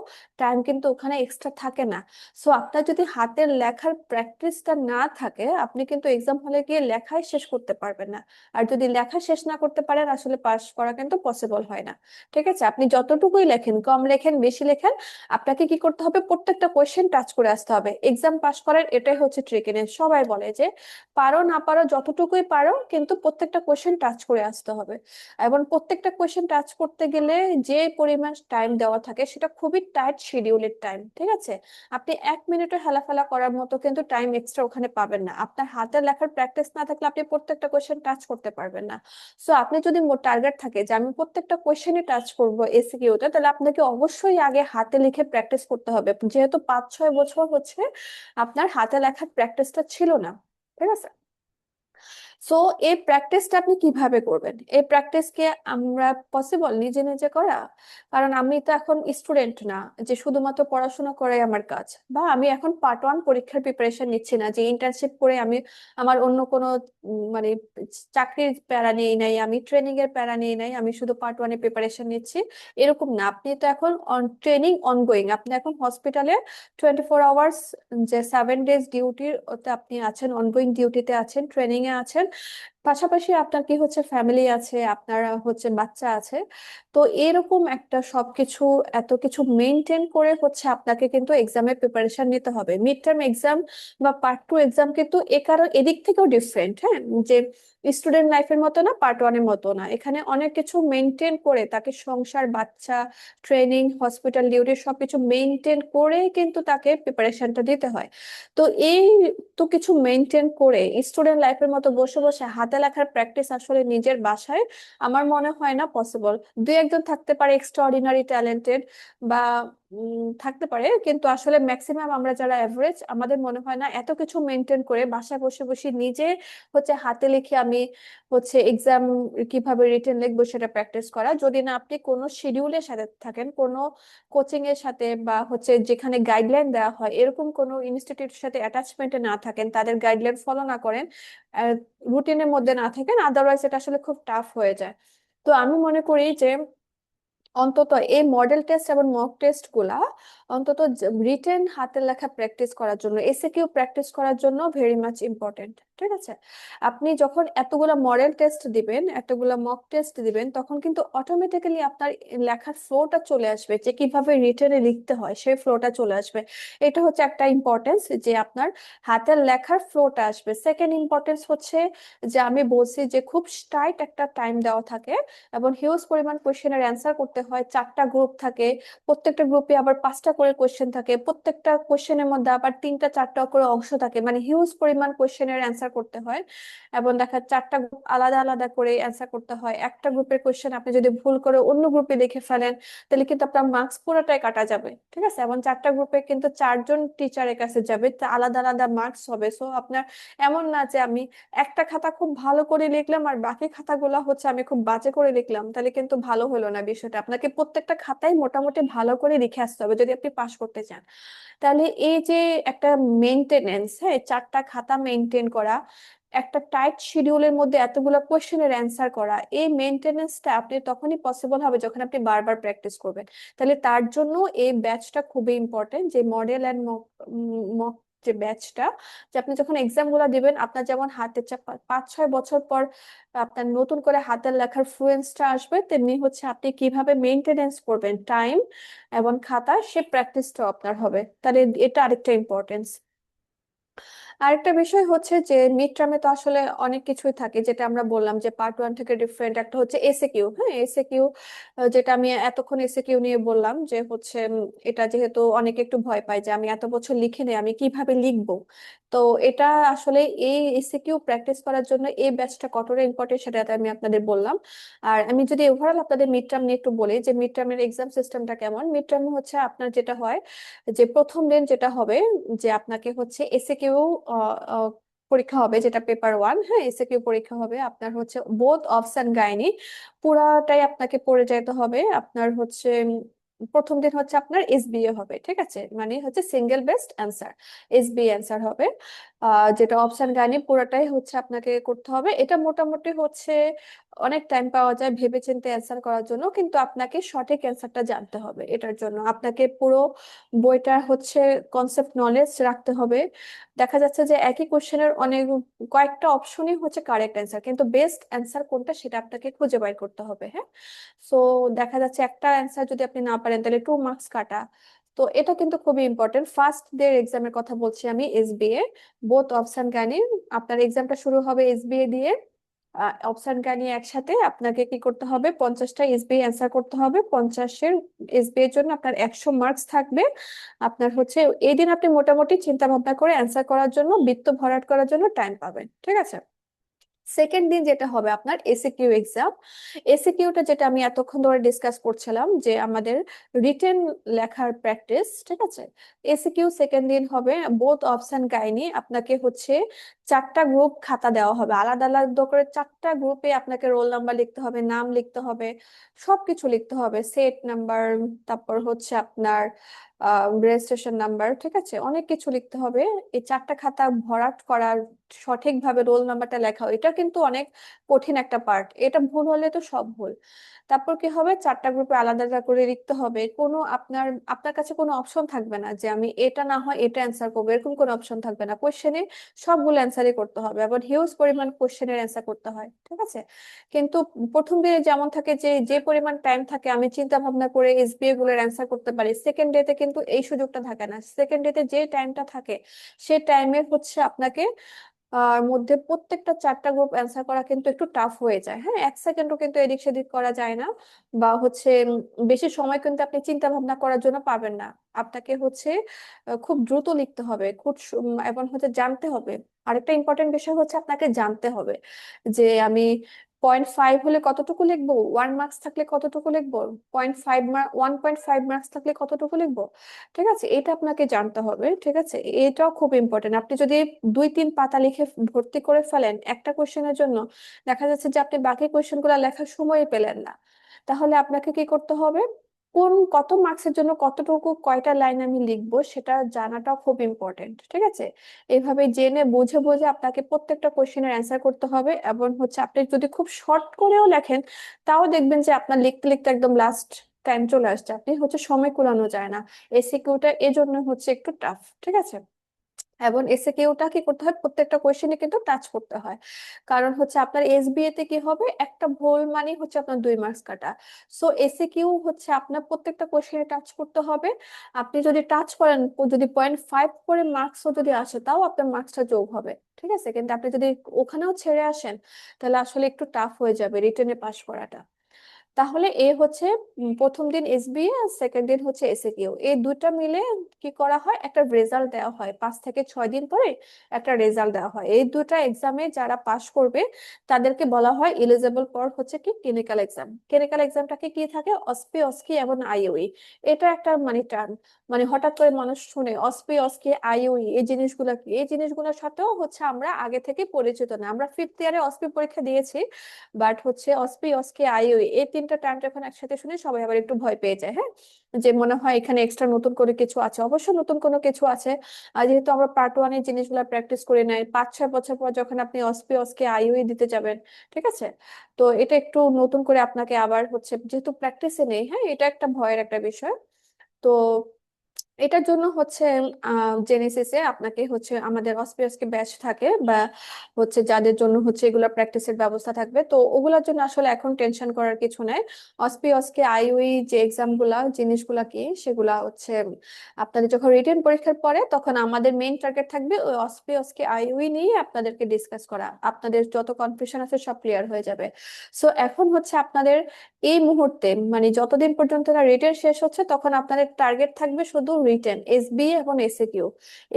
টাইম কিন্তু ওখানে এক্সট্রা থাকে না। সো আপনার যদি হাতের লেখার প্র্যাকটিসটা না থাকে, আপনি কিন্তু এক্সাম হলে গিয়ে লেখাই শেষ করতে পারবেন না। আর যদি লেখা শেষ না করতে পারেন, আসলে পাস করা কিন্তু পসিবল হয় না। ঠিক আছে, আপনি যতটুকুই লেখেন, কম লেখেন বেশি লেখেন, আপনাকে কি করতে হবে, প্রত্যেকটা কোয়েশ্চেন টাচ করে আসতে হবে। এক্সাম পাস করার এটাই হচ্ছে ট্রিক। সবাই বলে যে পারো না পারো যতটুকুই পারো, কিন্তু প্রত্যেকটা কোয়েশ্চেন টাচ করে আসতে হবে। এবং প্রত্যেকটা কোয়েশ্চেন টাচ করতে গেলে যে পরিমাণ টাইম দেওয়া থাকে সেটা খুবই টাইট শিডিউলের টাইম, ঠিক আছে? আপনি 1 মিনিটও হেলাফেলা করার মতো কিন্তু টাইম এক্সট্রা ওখানে পাবেন না। আপনার হাতে লেখার প্র্যাকটিস না থাকলে আপনি প্রত্যেকটা কোয়েশ্চেন টাচ করতে পারবেন না। সো আপনি যদি টার্গেট থাকে যে আমি প্রত্যেকটা কোয়েশ্চেনই টাচ করবো এসিকিউতে, তাহলে আপনাকে অবশ্যই আগে হাতে লিখে প্র্যাকটিস করতে হবে, যেহেতু 5-6 বছর হচ্ছে আপনার হাতে লেখার প্র্যাকটিসটা ছিল না, ঠিক আছে? সো এই প্র্যাকটিসটা আপনি কিভাবে করবেন, এই প্র্যাকটিসকে আমরা পসিবল নিজে নিজে করা? কারণ আমি তো এখন স্টুডেন্ট না যে শুধুমাত্র পড়াশোনা করাই আমার কাজ, বা আমি এখন পার্ট ওয়ান পরীক্ষার প্রিপারেশন নিচ্ছি না যে ইন্টার্নশিপ করে আমি আমার অন্য কোনো মানে চাকরির প্যারা নেই নাই, আমি ট্রেনিং এর প্যারা নেই নাই, আমি শুধু পার্ট ওয়ানে প্রিপারেশন নিচ্ছি, এরকম না। আপনি তো এখন ট্রেনিং অনগোয়িং, আপনি এখন হসপিটালে 24 আওয়ার্স, যে 7 ডেজ ডিউটির ওতে আপনি আছেন, অনগোয়িং ডিউটিতে আছেন, ট্রেনিং এ আছেন। পাশাপাশি আপনার কি হচ্ছে ফ্যামিলি আছে, আপনার হচ্ছে বাচ্চা আছে। তো এরকম একটা সবকিছু, এত কিছু মেনটেন করে হচ্ছে আপনাকে কিন্তু এক্সামের প্রিপারেশন নিতে হবে। মিড টার্ম এক্সাম বা পার্ট টু এক্সাম কিন্তু এ কারণ এদিক থেকেও ডিফারেন্ট, হ্যাঁ, যে স্টুডেন্ট লাইফের মতো না, পার্ট ওয়ানের মতো না। এখানে অনেক কিছু মেনটেন করে তাকে সংসার, বাচ্চা, ট্রেনিং, হসপিটাল ডিউটি সবকিছু মেনটেন করে কিন্তু তাকে প্রিপারেশনটা দিতে হয়। তো এই তো কিছু মেনটেন করে স্টুডেন্ট লাইফের মতো বসে বসে হাতে লেখার প্র্যাকটিস আসলে নিজের বাসায় আমার মনে হয় না পসিবল। দুই একজন থাকতে পারে এক্সট্রা অর্ডিনারি ট্যালেন্টেড, বা থাকতে পারে, কিন্তু আসলে ম্যাক্সিমাম আমরা যারা অ্যাভারেজ, আমাদের মনে হয় না এত কিছু মেনটেন করে বাসায় বসে বসে নিজে হচ্ছে হাতে লিখে আমি হচ্ছে এক্সাম কিভাবে রিটেন লিখবো সেটা প্র্যাকটিস করা, যদি না আপনি কোনো শিডিউলের সাথে থাকেন, কোনো কোচিং এর সাথে, বা হচ্ছে যেখানে গাইডলাইন দেওয়া হয় এরকম কোনো ইনস্টিটিউটের সাথে অ্যাটাচমেন্টে না থাকেন, তাদের গাইডলাইন ফলো না করেন, রুটিনের মধ্যে না থাকেন, আদারওয়াইজ এটা আসলে খুব টাফ হয়ে যায়। তো আমি মনে করি যে অন্তত এই মডেল টেস্ট এবং মক টেস্ট গুলা অন্তত রিটেন হাতের লেখা প্র্যাকটিস করার জন্য, এসএকিউ প্র্যাকটিস করার জন্য ভেরি মাচ ইম্পর্টেন্ট, ঠিক আছে? আপনি যখন এতগুলা মডেল টেস্ট দিবেন, এতগুলা মক টেস্ট দিবেন, তখন কিন্তু অটোমেটিক্যালি আপনার লেখার ফ্লোটা চলে আসবে, যে কিভাবে রিটেনে লিখতে হয় সেই ফ্লোটা চলে আসবে। এটা হচ্ছে একটা ইম্পর্টেন্স, যে আপনার হাতের লেখার ফ্লোটা আসবে। সেকেন্ড ইম্পর্টেন্স হচ্ছে যে আমি বলছি যে খুব টাইট একটা টাইম দেওয়া থাকে, এবং হিউজ পরিমাণ কোয়েশ্চেনের অ্যান্সার করতে হয়, 4টা গ্রুপ থাকে, প্রত্যেকটা গ্রুপে আবার 5টা করে কোয়েশ্চেন থাকে, প্রত্যেকটা কোয়েশ্চেনের মধ্যে আবার 3টা 4টা করে অংশ থাকে, মানে হিউজ পরিমাণ কোয়েশ্চেনের অ্যান্সার করতে হয়। এবং দেখা 4টা গ্রুপ আলাদা আলাদা করে অ্যান্সার করতে হয়। একটা গ্রুপের কোয়েশ্চেন আপনি যদি ভুল করে অন্য গ্রুপে লিখে ফেলেন, তাহলে কিন্তু আপনার মার্কস পুরোটাই কাটা যাবে, ঠিক আছে? এবং 4টা গ্রুপে কিন্তু 4জন টিচারের কাছে যাবে, তা আলাদা আলাদা মার্কস হবে। সো আপনার এমন না যে আমি একটা খাতা খুব ভালো করে লিখলাম আর বাকি খাতাগুলো হচ্ছে আমি খুব বাজে করে লিখলাম, তাহলে কিন্তু ভালো হলো না বিষয়টা। আপনাকে প্রত্যেকটা খাতায় মোটামুটি ভালো করে লিখে আসতে হবে যদি আপনি পাশ করতে চান। তাহলে এই যে একটা মেনটেনেন্স, হ্যাঁ, 4টা খাতা মেনটেন করা, একটা টাইট শিডিউলের মধ্যে এতগুলো কোয়েশ্চেনের অ্যান্সার করা, এই মেনটেনেন্সটা আপনি তখনই পসিবল হবে যখন আপনি বারবার প্র্যাকটিস করবেন। তাহলে তার জন্য এই ব্যাচটা খুবই ইম্পর্টেন্ট, যে মডেল অ্যান্ড মক যে ব্যাচটা, যে আপনি যখন এক্সাম গুলা দিবেন, আপনার যেমন হাতে 5-6 বছর পর আপনার নতুন করে হাতের লেখার ফ্লুয়েন্সটা আসবে, তেমনি হচ্ছে আপনি কিভাবে মেনটেনেন্স করবেন টাইম এবং খাতা, সে প্র্যাকটিসটাও আপনার হবে। তাহলে এটা আরেকটা ইম্পর্টেন্স। আরেকটা বিষয় হচ্ছে যে মিড টার্মে তো আসলে অনেক কিছুই থাকে, যেটা আমরা বললাম যে পার্ট ওয়ান থেকে ডিফারেন্ট। একটা হচ্ছে এসএ কিউ, হ্যাঁ এসএ কিউ, যেটা আমি এতক্ষণ এসএ কিউ নিয়ে বললাম, যে হচ্ছে এটা যেহেতু অনেকে একটু ভয় পায় যে আমি এত বছর লিখি নেই, আমি কিভাবে লিখবো। তো এটা আসলে এই এসএ কিউ প্র্যাকটিস করার জন্য এই ব্যাচটা কতটা ইম্পর্টেন্ট সেটা আমি আপনাদের বললাম। আর আমি যদি ওভারঅল আপনাদের মিড টার্ম নিয়ে একটু বলি, যে মিড টার্মের এক্সাম সিস্টেমটা কেমন। মিড টার্ম হচ্ছে আপনার যেটা হয়, যে প্রথম দিন যেটা হবে, যে আপনাকে হচ্ছে এসএ কিউ পরীক্ষা হবে, যেটা পেপার ওয়ান, হ্যাঁ এসএ কিউ পরীক্ষা হবে আপনার হচ্ছে বোথ অপস অ্যান্ড গাইনি, পুরাটাই আপনাকে পড়ে যেতে হবে। আপনার হচ্ছে প্রথম দিন হচ্ছে আপনার এসবিএ হবে, ঠিক আছে, মানে হচ্ছে single best answer, SB answer হবে। যেটা অপশন গাইনি পুরাটাই হচ্ছে আপনাকে করতে হবে। এটা মোটামুটি হচ্ছে অনেক টাইম পাওয়া যায় ভেবেচিন্তে অ্যান্সার করার জন্য, কিন্তু আপনাকে সঠিক অ্যান্সারটা জানতে হবে। এটার জন্য আপনাকে পুরো বইটার হচ্ছে কনসেপ্ট নলেজ রাখতে হবে। দেখা যাচ্ছে যে একই কোশ্চেনের অনেক কয়েকটা অপশনই হচ্ছে কারেক্ট অ্যান্সার, কিন্তু বেস্ট অ্যান্সার কোনটা সেটা আপনাকে খুঁজে বের করতে হবে, হ্যাঁ। সো দেখা যাচ্ছে একটা অ্যান্সার যদি আপনি না পারেন তাহলে 2 মার্কস কাটা। তো এটা কিন্তু খুবই ইম্পর্টেন্ট। ফার্স্ট ডে এক্সামের কথা বলছি আমি, এসবিএ বোথ অপশন গানি। আপনার এক্সামটা শুরু হবে এসবিএ দিয়ে, অপশন গানি একসাথে। আপনাকে কি করতে হবে, 50টা এসবিএ অ্যান্সার করতে হবে। 50-এর এসবিএ এর জন্য আপনার 100 মার্কস থাকবে। আপনার হচ্ছে এই দিন আপনি মোটামুটি চিন্তা ভাবনা করে অ্যান্সার করার জন্য, বৃত্ত ভরাট করার জন্য টাইম পাবেন, ঠিক আছে। সেকেন্ড দিন যেটা হবে আপনার এসিকিউ এক্সাম। এসিকিউটা যেটা আমি এতক্ষণ ধরে ডিসকাস করছিলাম, যে আমাদের রিটেন লেখার প্র্যাকটিস, ঠিক আছে। এসিকিউ সেকেন্ড দিন হবে বোথ অপশন গাইনি। আপনাকে হচ্ছে 4টা গ্রুপ খাতা দেওয়া হবে, আলাদা আলাদা করে 4টা গ্রুপে আপনাকে রোল নাম্বার লিখতে হবে, নাম লিখতে হবে, সবকিছু লিখতে হবে, সেট নাম্বার, তারপর হচ্ছে আপনার রেজিস্ট্রেশন নাম্বার, ঠিক আছে, অনেক কিছু লিখতে হবে। এই 4টা খাতা ভরাট করার, সঠিকভাবে রোল নাম্বারটা লেখা, এটা কিন্তু অনেক কঠিন একটা পার্ট। এটা ভুল হলে তো সব ভুল। তারপর কি হবে, 4টা গ্রুপে আলাদা আলাদা করে লিখতে হবে। কোনো আপনার আপনার কাছে কোনো অপশন থাকবে না যে আমি এটা না হয় এটা অ্যান্সার করবো, এরকম কোনো অপশন থাকবে না। কোশ্চেনে সবগুলো অ্যান্সারই করতে হবে, আবার হিউজ পরিমাণ কোশ্চেনের অ্যান্সার করতে হয়, ঠিক আছে। কিন্তু প্রথম দিনে যেমন থাকে যে যে পরিমাণ টাইম থাকে আমি চিন্তা ভাবনা করে এসবিএ গুলোর অ্যান্সার করতে পারি, সেকেন্ড ডেতে কিন্তু এই সুযোগটা থাকে না। সেকেন্ড ডেতে যে টাইমটা থাকে, সে টাইমে হচ্ছে আপনাকে মধ্যে প্রত্যেকটা 4টা গ্রুপ অ্যান্সার করা কিন্তু একটু টাফ হয়ে যায়, হ্যাঁ। 1 সেকেন্ডও কিন্তু এদিক সেদিক করা যায় না, বা হচ্ছে বেশি সময় কিন্তু আপনি চিন্তা ভাবনা করার জন্য পাবেন না। আপনাকে হচ্ছে খুব দ্রুত লিখতে হবে, এবং হচ্ছে জানতে হবে। আরেকটা ইম্পর্টেন্ট বিষয় হচ্ছে আপনাকে জানতে হবে যে আমি 0.5 হলে কতটুকু লিখবো, 1 মার্কস থাকলে কতটুকু লিখবো, 1.5 মার্কস থাকলে কতটুকু লিখবো, ঠিক আছে। এটা আপনাকে জানতে হবে, ঠিক আছে। এটাও খুব ইম্পর্টেন্ট। আপনি যদি 2-3 পাতা লিখে ভর্তি করে ফেলেন একটা কোশ্চেনের জন্য, দেখা যাচ্ছে যে আপনি বাকি কোশ্চেন গুলো লেখার সময় পেলেন না। তাহলে আপনাকে কি করতে হবে, কত মার্কসের জন্য কতটুকু কয়টা লাইন আমি লিখবো সেটা জানাটাও খুব ইম্পর্টেন্ট, ঠিক আছে। এইভাবে জেনে বুঝে বুঝে আপনাকে প্রত্যেকটা কোশ্চেনের অ্যান্সার করতে হবে। এবং হচ্ছে আপনি যদি খুব শর্ট করেও লেখেন, তাও দেখবেন যে আপনার লিখতে লিখতে একদম লাস্ট টাইম চলে আসছে, আপনি হচ্ছে সময় কুলানো যায় না। এসিকিউটা এজন্য হচ্ছে একটু টাফ, ঠিক আছে। এবং এসএ কিউটা কি করতে হয়, প্রত্যেকটা কোয়েশ্চেনে কিন্তু টাচ করতে হয়। কারণ হচ্ছে আপনার এসবিএ তে কি হবে, একটা ভুল মানে হচ্ছে আপনার 2 মার্কস কাটা। সো এসএ কিউ হচ্ছে আপনার প্রত্যেকটা কোয়েশ্চেনে টাচ করতে হবে। আপনি যদি টাচ করেন, যদি 0.5 করে মার্কসও যদি আসে, তাও আপনার মার্কসটা যোগ হবে, ঠিক আছে। কিন্তু আপনি যদি ওখানেও ছেড়ে আসেন, তাহলে আসলে একটু টাফ হয়ে যাবে রিটেনে পাস করাটা। তাহলে এ হচ্ছে প্রথম দিন এসবিএ আর সেকেন্ড দিন হচ্ছে এসএকিউ, এই দুইটা মিলে কি করা হয়, একটা রেজাল্ট দেওয়া হয় 5 থেকে 6 দিন পরে। একটা রেজাল্ট দেওয়া হয়, এই দুটা এক্সামে যারা পাশ করবে তাদেরকে বলা হয় এলিজেবল ফর হচ্ছে কি ক্লিনিক্যাল এক্সাম। ক্লিনিক্যাল এক্সামটাকে কি থাকে, অসপি, অস্কি এবং আইইউই। এটা একটা মানে টার্ম, মানে হঠাৎ করে মানুষ শুনে অসপি, অস্কি, আইইউই, এই জিনিসগুলো কি, এই জিনিসগুলোর সাথেও হচ্ছে আমরা আগে থেকে পরিচিত না। আমরা ফিফথ ইয়ারে অসপি পরীক্ষা দিয়েছি, বাট হচ্ছে অসপি, অস্কি, আইইউই এই তিনটা টার্ম যখন একসাথে শুনি সবাই আবার একটু ভয় পেয়ে যায়, হ্যাঁ, যে মনে হয় এখানে এক্সট্রা নতুন করে কিছু আছে। অবশ্য নতুন কোনো কিছু আছে। আর যেহেতু আমরা পার্ট ওয়ান এর জিনিসগুলো প্র্যাকটিস করে নাই, 5-6 বছর পর যখন আপনি অসকে আইইউই দিতে যাবেন, ঠিক আছে, তো এটা একটু নতুন করে আপনাকে আবার হচ্ছে, যেহেতু প্র্যাকটিসে নেই, হ্যাঁ, এটা একটা ভয়ের একটা বিষয়। তো এটার জন্য হচ্ছে জেনেসিসে আপনাকে হচ্ছে আমাদের অসপিয়াসকে ব্যাচ থাকে, বা হচ্ছে যাদের জন্য হচ্ছে এগুলা প্র্যাকটিসের ব্যবস্থা থাকবে, তো ওগুলোর জন্য আসলে এখন টেনশন করার কিছু নাই। অসপিয়াসকে আইইউই যে এক্সাম গুলা জিনিসগুলা কি সেগুলা হচ্ছে আপনাদের যখন রিটেন পরীক্ষার পরে তখন আমাদের মেইন টার্গেট থাকবে ওই অসপিয়াসকে আইইউই নিয়ে আপনাদেরকে ডিসকাস করা, আপনাদের যত কনফিউশন আছে সব ক্লিয়ার হয়ে যাবে। সো এখন হচ্ছে আপনাদের এই মুহূর্তে মানে যতদিন পর্যন্ত না রিটেন শেষ হচ্ছে তখন আপনাদের টার্গেট থাকবে শুধু রিটেন, এসবি এবং এসএকিউ।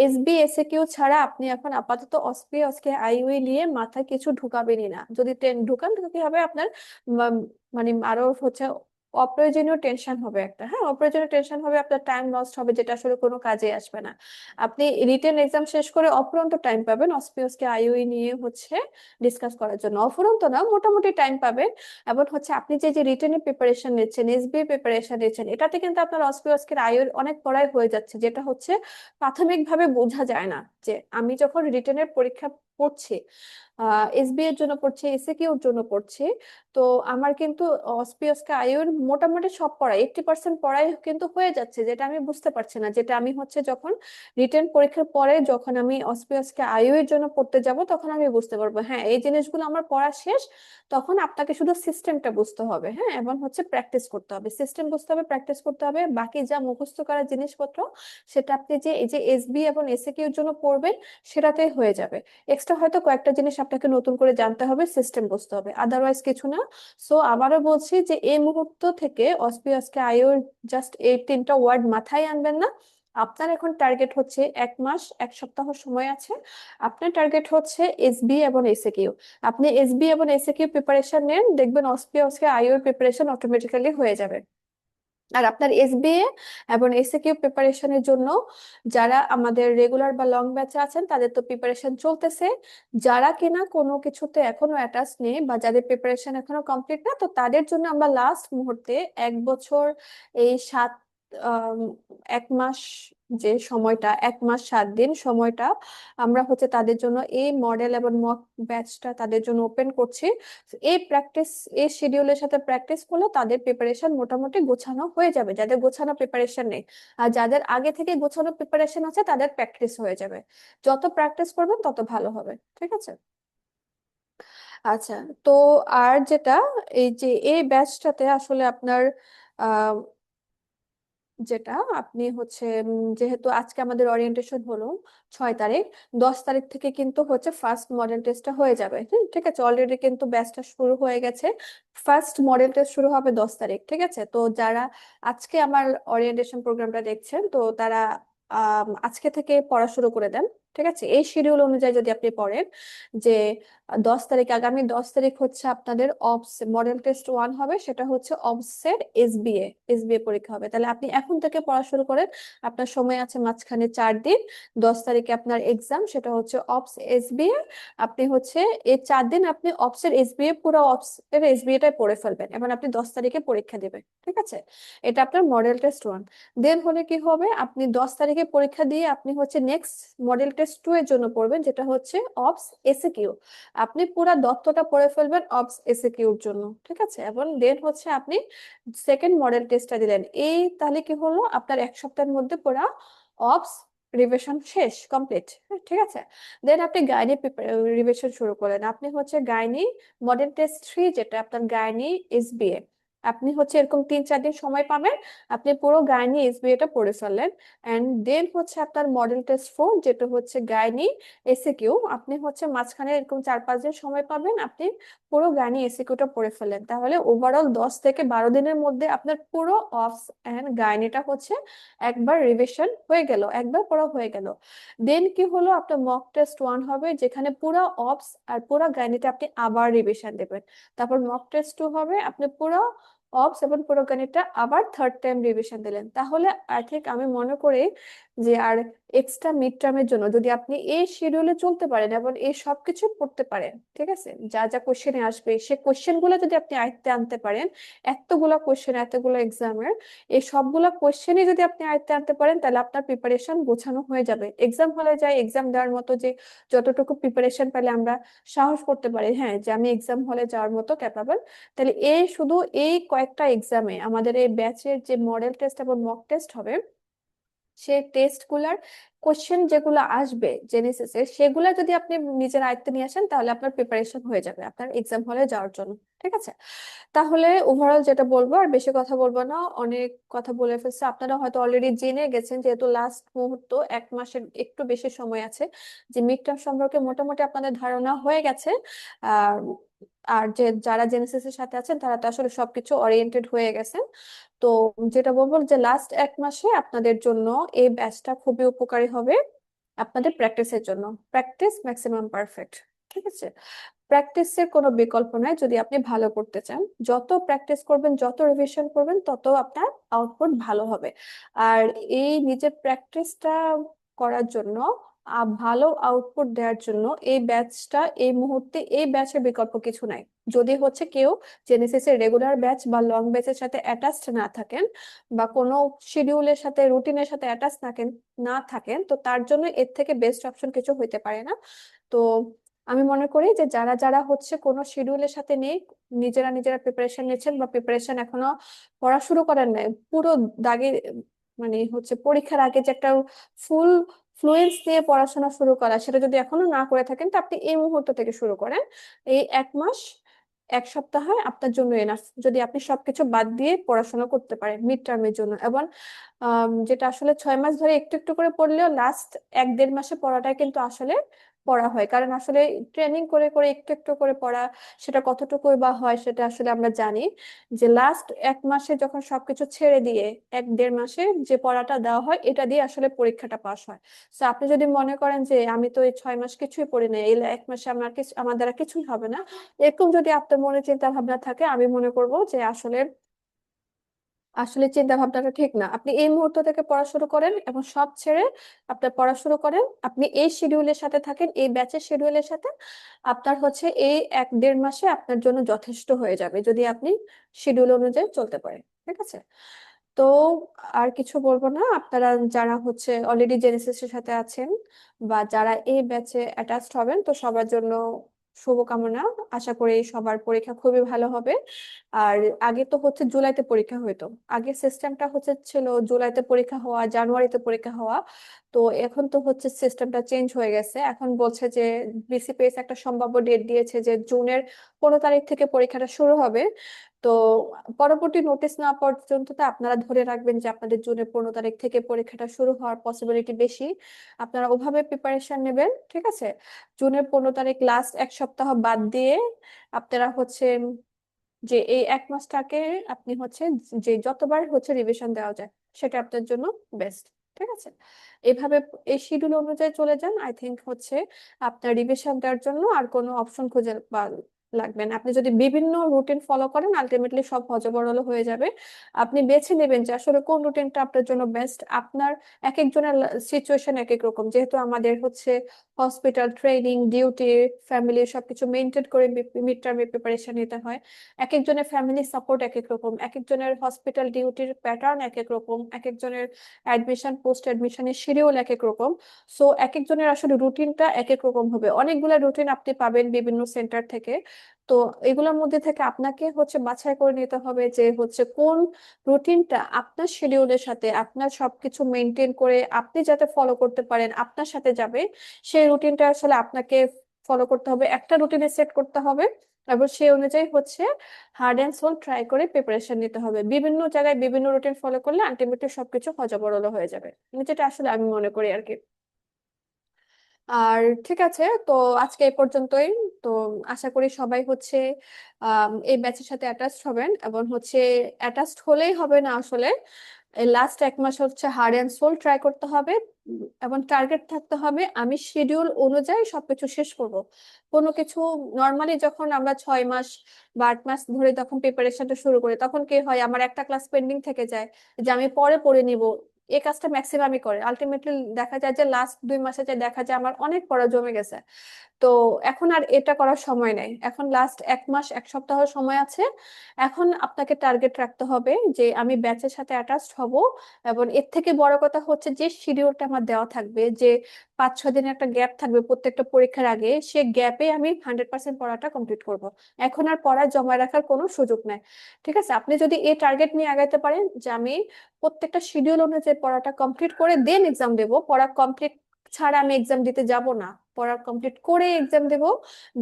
এসবি এসএকিউ ছাড়া আপনি এখন আপাতত অসপি অসকে আইইউই নিয়ে মাথায় কিছু ঢুকাবেনই না। যদি ঢুকান তো কি হবে আপনার উম, মানে আরো হচ্ছে অপ্রয়োজনীয় টেনশন হবে একটা, হ্যাঁ, অপ্রয়োজনীয় টেনশন হবে, আপনার টাইম লস্ট হবে যেটা আসলে কোনো কাজে আসবে না। আপনি রিটেন এক্সাম শেষ করে অফুরন্ত টাইম পাবেন অসপি অসকে আইইউই নিয়ে হচ্ছে ডিসকাস করার জন্য। অফুরন্ত না, মোটামুটি টাইম পাবেন। এবং হচ্ছে আপনি যে যে রিটেনের প্রিপারেশন নিচ্ছেন, এসবি প্রিপারেশন নিচ্ছেন, এটাতে কিন্তু আপনার অস্কির আয়ের অনেক পড়াই হয়ে যাচ্ছে, যেটা হচ্ছে প্রাথমিকভাবে বোঝা যায় না। যে আমি যখন রিটেনের পরীক্ষা পড়ছি, এসবি এর জন্য পড়ছি, এসএকিউ এর জন্য পড়ছি, তো আমার কিন্তু অস্পিয়সকে আয়ুর মোটামুটি সব পড়াই 80% পড়াই কিন্তু হয়ে যাচ্ছে, যেটা আমি বুঝতে পারছি না। যেটা আমি হচ্ছে যখন রিটেন পরীক্ষার পরে যখন আমি অস্পিয়সকে আয়ু এর জন্য পড়তে যাব তখন আমি বুঝতে পারবো হ্যাঁ এই জিনিসগুলো আমার পড়া শেষ। তখন আপনাকে শুধু সিস্টেমটা বুঝতে হবে, হ্যাঁ, এবং হচ্ছে প্র্যাকটিস করতে হবে, সিস্টেম বুঝতে হবে, প্র্যাকটিস করতে হবে। বাকি যা মুখস্থ করার জিনিসপত্র সেটা আপনি যে এই যে এসবি এবং এসএকিউ এর জন্য পড়বেন সেটাতেই হয়ে যাবে। এক্সট্রা হয়তো কয়েকটা জিনিস আপনাকে নতুন করে জানতে হবে, সিস্টেম বুঝতে হবে, আদারওয়াইজ কিছু না। সো আবারও বলছি যে এই মুহূর্ত থেকে অস্পিয়াসকে আয়ুর জাস্ট এই তিনটা ওয়ার্ড মাথায় আনবেন না। আপনার এখন টার্গেট হচ্ছে 1 মাস 1 সপ্তাহ সময় আছে। আপনার টার্গেট হচ্ছে এসবি এবং এসএকিউ। আপনি এসবি এবং এসএকিউ প্রিপারেশন নেন, দেখবেন অস্পিয়াসকে আইওর প্রিপারেশন অটোমেটিক্যালি হয়ে যাবে। আর আপনার এসবিএ এবং এসএকিউ প্রিপারেশনের জন্য যারা আমাদের রেগুলার বা লং ব্যাচে আছেন তাদের তো প্রিপারেশন চলতেছে। যারা কিনা কোনো কিছুতে এখনো অ্যাটাচ নেই বা যাদের প্রিপারেশন এখনো কমপ্লিট না, তো তাদের জন্য আমরা লাস্ট মুহূর্তে 1 বছর এই 7 1 মাস যে সময়টা, 1 মাস 7 দিন সময়টা আমরা হচ্ছে তাদের জন্য এই মডেল এবং মক ব্যাচটা তাদের জন্য ওপেন করছি। এই প্র্যাকটিস, এই শিডিউলের সাথে প্র্যাকটিস করলে তাদের প্রিপারেশন মোটামুটি গোছানো হয়ে যাবে, যাদের গোছানো প্রিপারেশন নেই। আর যাদের আগে থেকে গোছানো প্রিপারেশন আছে তাদের প্র্যাকটিস হয়ে যাবে। যত প্র্যাকটিস করবেন তত ভালো হবে, ঠিক আছে। আচ্ছা, তো আর যেটা, এই যে এই ব্যাচটাতে আসলে আপনার যেটা আপনি হচ্ছে যেহেতু আজকে আমাদের ওরিয়েন্টেশন হলো 6 তারিখ, 10 তারিখ থেকে কিন্তু হচ্ছে ফার্স্ট মডেল টেস্টটা হয়ে যাবে, ঠিক আছে, অলরেডি কিন্তু ব্যাচটা শুরু হয়ে গেছে। ফার্স্ট মডেল টেস্ট শুরু হবে 10 তারিখ, ঠিক আছে। তো যারা আজকে আমার ওরিয়েন্টেশন প্রোগ্রামটা দেখছেন, তো তারা আজকে থেকে পড়া শুরু করে দেন, ঠিক আছে। এই শিডিউল অনুযায়ী যদি আপনি পড়েন যে 10 তারিখ, আগামী 10 তারিখ হচ্ছে আপনাদের অবস মডেল টেস্ট 1 হবে, সেটা হচ্ছে অবসের এসবিএ এসবিএ পরীক্ষা হবে। তাহলে আপনি এখন থেকে পড়া শুরু করেন, আপনার সময় আছে মাঝখানে 4 দিন। 10 তারিখে আপনার এক্সাম, সেটা হচ্ছে অবস এসবিএ। আপনি হচ্ছে এই 4 দিন আপনি অবসের এসবিএ পুরো অবসের এসবিএটাই পড়ে ফেলবেন, এবং আপনি 10 তারিখে পরীক্ষা দেবেন, ঠিক আছে। এটা আপনার মডেল টেস্ট 1। দেন হলে কি হবে, আপনি 10 তারিখে পরীক্ষা দিয়ে আপনি হচ্ছে নেক্সট মডেল টেস্ট 2 এর জন্য পড়বেন, যেটা হচ্ছে অবস এসএকিউ। আপনি পুরা দত্তটা পড়ে ফেলবেন অবস এসএকিউর জন্য, ঠিক আছে। এবং দেন হচ্ছে আপনি সেকেন্ড মডেল টেস্টটা দিলেন, এই তাহলে কি হলো আপনার 1 সপ্তাহের মধ্যে পুরা অবস রিভিশন শেষ, কমপ্লিট, ঠিক আছে। দেন আপনি গাইনি রিভিশন শুরু করলেন, আপনি হচ্ছে গাইনি মডেল টেস্ট 3, যেটা আপনার গাইনি এসবিএ। আপনি হচ্ছে এরকম 3-4 দিন সময় পাবেন, আপনি পুরো গাইনি এসবিএ টা পড়ে ফেললেন। এন্ড দেন হচ্ছে আপনার মডেল টেস্ট 4, যেটা হচ্ছে গাইনি এসিকিউ। আপনি হচ্ছে মাঝখানে এরকম 4-5 দিন সময় পাবেন, আপনি পুরো গাইনি এসিকিউটা পড়ে ফেলেন। তাহলে ওভারঅল 10 থেকে 12 দিনের মধ্যে আপনার পুরো অফস এন্ড গাইনিটা হচ্ছে একবার রিভিশন হয়ে গেল, একবার পড়া হয়ে গেল। দেন কি হলো, আপনার মক টেস্ট 1 হবে, যেখানে পুরো অফস আর পুরো গাইনিটা আপনি আবার রিভিশন দেবেন। তারপর মক টেস্ট 2 হবে, আপনি পুরো অফস এবং পুরো গাণিতটা আবার থার্ড টাইম রিভিশন দিলেন। তাহলে আই থিঙ্ক, আমি মনে করি যে আর এক্সট্রা মিড টার্মের জন্য যদি আপনি এই শিডিউলে চলতে পারেন এবং এই সবকিছু পড়তে পারেন, ঠিক আছে, যা যা কোশ্চেনে আসবে সে কোশ্চেন গুলো যদি আপনি আয়ত্তে আনতে পারেন, এতগুলা কোশ্চেন এতগুলো এক্সামের এই সবগুলা কোশ্চেনই যদি আপনি আয়ত্তে আনতে পারেন, তাহলে আপনার প্রিপারেশন গোছানো হয়ে যাবে। এক্সাম হলে যাই এক্সাম দেওয়ার মতো যে যতটুকু প্রিপারেশন পেলে আমরা সাহস করতে পারি, হ্যাঁ, যে আমি এক্সাম হলে যাওয়ার মতো ক্যাপাবল, তাহলে এই শুধু এই কয়েকটা এক্সামে আমাদের এই ব্যাচের যে মডেল টেস্ট এবং মক টেস্ট হবে, সেই টেস্ট গুলার কোশ্চেন যেগুলো আসবে জেনেসিসে, সেগুলা যদি আপনি নিজের আয়ত্তে নিয়ে আসেন, তাহলে আপনার প্রিপারেশন হয়ে যাবে আপনার এক্সাম হলে যাওয়ার জন্য। ঠিক আছে, তাহলে ওভারঅল যেটা বলবো, আর বেশি কথা বলবো না, অনেক কথা বলে ফেলছে, আপনারা হয়তো অলরেডি জেনে গেছেন, যেহেতু লাস্ট মুহূর্ত, 1 মাসের একটু বেশি সময় আছে, যে মিড টার্ম সম্পর্কে মোটামুটি আপনাদের ধারণা হয়ে গেছে। আর আর যে যারা জেনেসিস এর সাথে আছেন তারা তো আসলে সবকিছু ওরিয়েন্টেড হয়ে গেছেন। তো যেটা বলবো, যে লাস্ট 1 মাসে আপনাদের জন্য এই ব্যাচটা খুবই উপকারী হবে আপনাদের প্র্যাকটিসের জন্য। Practice maximum perfect. ঠিক আছে, প্র্যাকটিসের কোনো বিকল্প নাই যদি আপনি ভালো করতে চান। যত প্র্যাকটিস করবেন, যত রিভিশন করবেন, তত আপনার আউটপুট ভালো হবে। আর এই নিজের প্র্যাকটিসটা করার জন্য, ভালো আউটপুট দেওয়ার জন্য এই ব্যাচটা, এই মুহূর্তে এই ব্যাচের বিকল্প কিছু নাই। যদি হচ্ছে কেউ জেনেসিস এর রেগুলার ব্যাচ বা লং ব্যাচের সাথে অ্যাটাচড না থাকেন, বা কোনো শিডিউলের সাথে, রুটিনের সাথে অ্যাটাচ না থাকেন, তো তার জন্য এর থেকে বেস্ট অপশন কিছু হইতে পারে না। তো আমি মনে করি যে যারা যারা হচ্ছে কোনো শিডিউলের সাথে নেই, নিজেরা নিজেরা প্রিপারেশন নিচ্ছেন বা প্রিপারেশন এখনো পড়া শুরু করেন নাই, পুরো দাগে, মানে হচ্ছে পরীক্ষার আগে যে একটা ফুল ফ্লুয়েন্স দিয়ে পড়াশোনা শুরু করা, সেটা যদি এখনো না করে থাকেন, তো আপনি এই মুহূর্ত থেকে শুরু করেন। এই 1 মাস, 1 সপ্তাহ আপনার জন্য এনাফ, যদি আপনি সবকিছু বাদ দিয়ে পড়াশোনা করতে পারেন মিড টার্মের জন্য। এবং যেটা আসলে 6 মাস ধরে একটু একটু করে পড়লেও লাস্ট 1-1.5 মাসে পড়াটা কিন্তু আসলে পড়া হয়, কারণ আসলে ট্রেনিং করে করে একটু একটু করে পড়া, সেটা কতটুকু বা হয় সেটা আসলে আমরা জানি, যে লাস্ট 1 মাসে যখন সবকিছু ছেড়ে দিয়ে 1-1.5 মাসে যে পড়াটা দেওয়া হয়, এটা দিয়ে আসলে পরীক্ষাটা পাস হয়। তো আপনি যদি মনে করেন যে আমি তো এই 6 মাস কিছুই পড়ি না, এই 1 মাসে আমার দ্বারা কিছুই হবে না, এরকম যদি আপনার মনে চিন্তা ভাবনা থাকে, আমি মনে করবো যে আসলে আসলে চিন্তা ভাবনাটা ঠিক না। আপনি এই মুহূর্ত থেকে পড়া শুরু করেন এবং সব ছেড়ে আপনার পড়া শুরু করেন। আপনি এই শিডিউলের সাথে থাকেন, এই ব্যাচের শিডিউলের সাথে, আপনার হচ্ছে এই 1-1.5 মাসে আপনার জন্য যথেষ্ট হয়ে যাবে, যদি আপনি শিডিউল অনুযায়ী চলতে পারেন। ঠিক আছে, তো আর কিছু বলবো না। আপনারা যারা হচ্ছে অলরেডি জেনেসিসের সাথে আছেন, বা যারা এই ব্যাচে অ্যাটাচড হবেন, তো সবার জন্য শুভকামনা। আশা করি সবার পরীক্ষা খুবই ভালো হবে। আর আগে তো হচ্ছে জুলাইতে পরীক্ষা হইতো, আগে সিস্টেমটা হচ্ছে ছিল জুলাইতে পরীক্ষা হওয়া, জানুয়ারিতে পরীক্ষা হওয়া। তো এখন তো হচ্ছে সিস্টেমটা চেঞ্জ হয়ে গেছে, এখন বলছে যে বিসিপিএস একটা সম্ভাব্য ডেট দিয়েছে যে জুনের 15 তারিখ থেকে পরীক্ষাটা শুরু হবে। তো পরবর্তী নোটিশ না পর্যন্ত তো আপনারা ধরে রাখবেন যে আপনাদের জুনের 15 তারিখ থেকে পরীক্ষাটা শুরু হওয়ার পসিবিলিটি বেশি। আপনারা ওভাবে প্রিপারেশন নেবেন। ঠিক আছে, জুনের 15 তারিখ লাস্ট 1 সপ্তাহ বাদ দিয়ে আপনারা হচ্ছে যে এই 1 মাসটাকে আপনি হচ্ছে যে যতবার হচ্ছে রিভিশন দেওয়া যায়, সেটা আপনার জন্য বেস্ট। ঠিক আছে, এভাবে এই শিডিউল অনুযায়ী চলে যান। আই থিংক হচ্ছে আপনার রিভিশন দেওয়ার জন্য আর কোনো অপশন খুঁজে বা লাগবে না। আপনি যদি বিভিন্ন রুটিন ফলো করেন, আলটিমেটলি সব হজবরল হয়ে যাবে। আপনি বেছে নেবেন যে আসলে কোন রুটিনটা আপনার জন্য বেস্ট। আপনার এক একজনের সিচুয়েশন এক এক রকম, যেহেতু আমাদের হচ্ছে হসপিটাল, ট্রেনিং, ডিউটি, ফ্যামিলি সবকিছু মেনটেন করে মিড টার্মে প্রিপারেশন নিতে হয়। এক একজনের ফ্যামিলি সাপোর্ট এক এক রকম, এক একজনের হসপিটাল ডিউটির প্যাটার্ন এক এক রকম, এক একজনের অ্যাডমিশন, পোস্ট অ্যাডমিশনের শিডিউল এক এক রকম। সো এক একজনের আসলে রুটিনটা এক এক রকম হবে। অনেকগুলো রুটিন আপনি পাবেন বিভিন্ন সেন্টার থেকে। তো এগুলোর মধ্যে থেকে আপনাকে হচ্ছে বাছাই করে নিতে হবে যে হচ্ছে কোন রুটিনটা আপনার শিডিউলের সাথে, আপনার সবকিছু মেনটেন করে আপনি যাতে ফলো করতে পারেন, আপনার সাথে যাবে, সেই রুটিনটা আসলে আপনাকে ফলো করতে হবে, একটা রুটিনে সেট করতে হবে। এবং সেই অনুযায়ী হচ্ছে হার্ড অ্যান্ড সোল ট্রাই করে প্রিপারেশন নিতে হবে। বিভিন্ন জায়গায় বিভিন্ন রুটিন ফলো করলে আলটিমেটলি সবকিছু হজবরল হয়ে যাবে, যেটা আসলে আমি মনে করি আর কি। আর ঠিক আছে, তো আজকে এই পর্যন্তই। তো আশা করি সবাই হচ্ছে এই ব্যাচের সাথে অ্যাটাচড হবেন, এবং হচ্ছে অ্যাটাচড হলেই হবে না আসলে, লাস্ট 1 মাস হচ্ছে হার্ড অ্যান্ড সোল ট্রাই করতে হবে। এবং টার্গেট থাকতে হবে আমি শিডিউল অনুযায়ী সবকিছু শেষ করব। কোনো কিছু নর্মালি যখন আমরা 6 মাস বা 8 মাস ধরে তখন প্রিপারেশনটা শুরু করি, তখন কি হয়, আমার একটা ক্লাস পেন্ডিং থেকে যায়, যে আমি পরে পড়ে নিব। এই কাজটা ম্যাক্সিমামই করে। আলটিমেটলি দেখা যায় যে লাস্ট 2 মাসে যে দেখা যায় আমার অনেক পড়া জমে গেছে। তো এখন আর এটা করার সময় নেই, এখন লাস্ট 1 মাস 1 সপ্তাহ সময় আছে। এখন আপনাকে টার্গেট রাখতে হবে যে আমি ব্যাচের সাথে অ্যাটাচড হব, এবং এর থেকে বড় কথা হচ্ছে যে শিডিউলটা আমার দেওয়া থাকবে, যে 5-6 দিনের একটা গ্যাপ থাকবে প্রত্যেকটা পরীক্ষার আগে, সে গ্যাপে আমি 100% পড়াটা কমপ্লিট করব। এখন আর পড়া জমা রাখার কোনো সুযোগ নাই। ঠিক আছে, আপনি যদি এই টার্গেট নিয়ে আগাইতে পারেন যে আমি প্রত্যেকটা শিডিউল অনুযায়ী পড়াটা কমপ্লিট করে দেন এক্সাম দেব, পড়া কমপ্লিট ছাড়া আমি এক্সাম দিতে যাব না, পড়া কমপ্লিট করে এক্সাম দেব,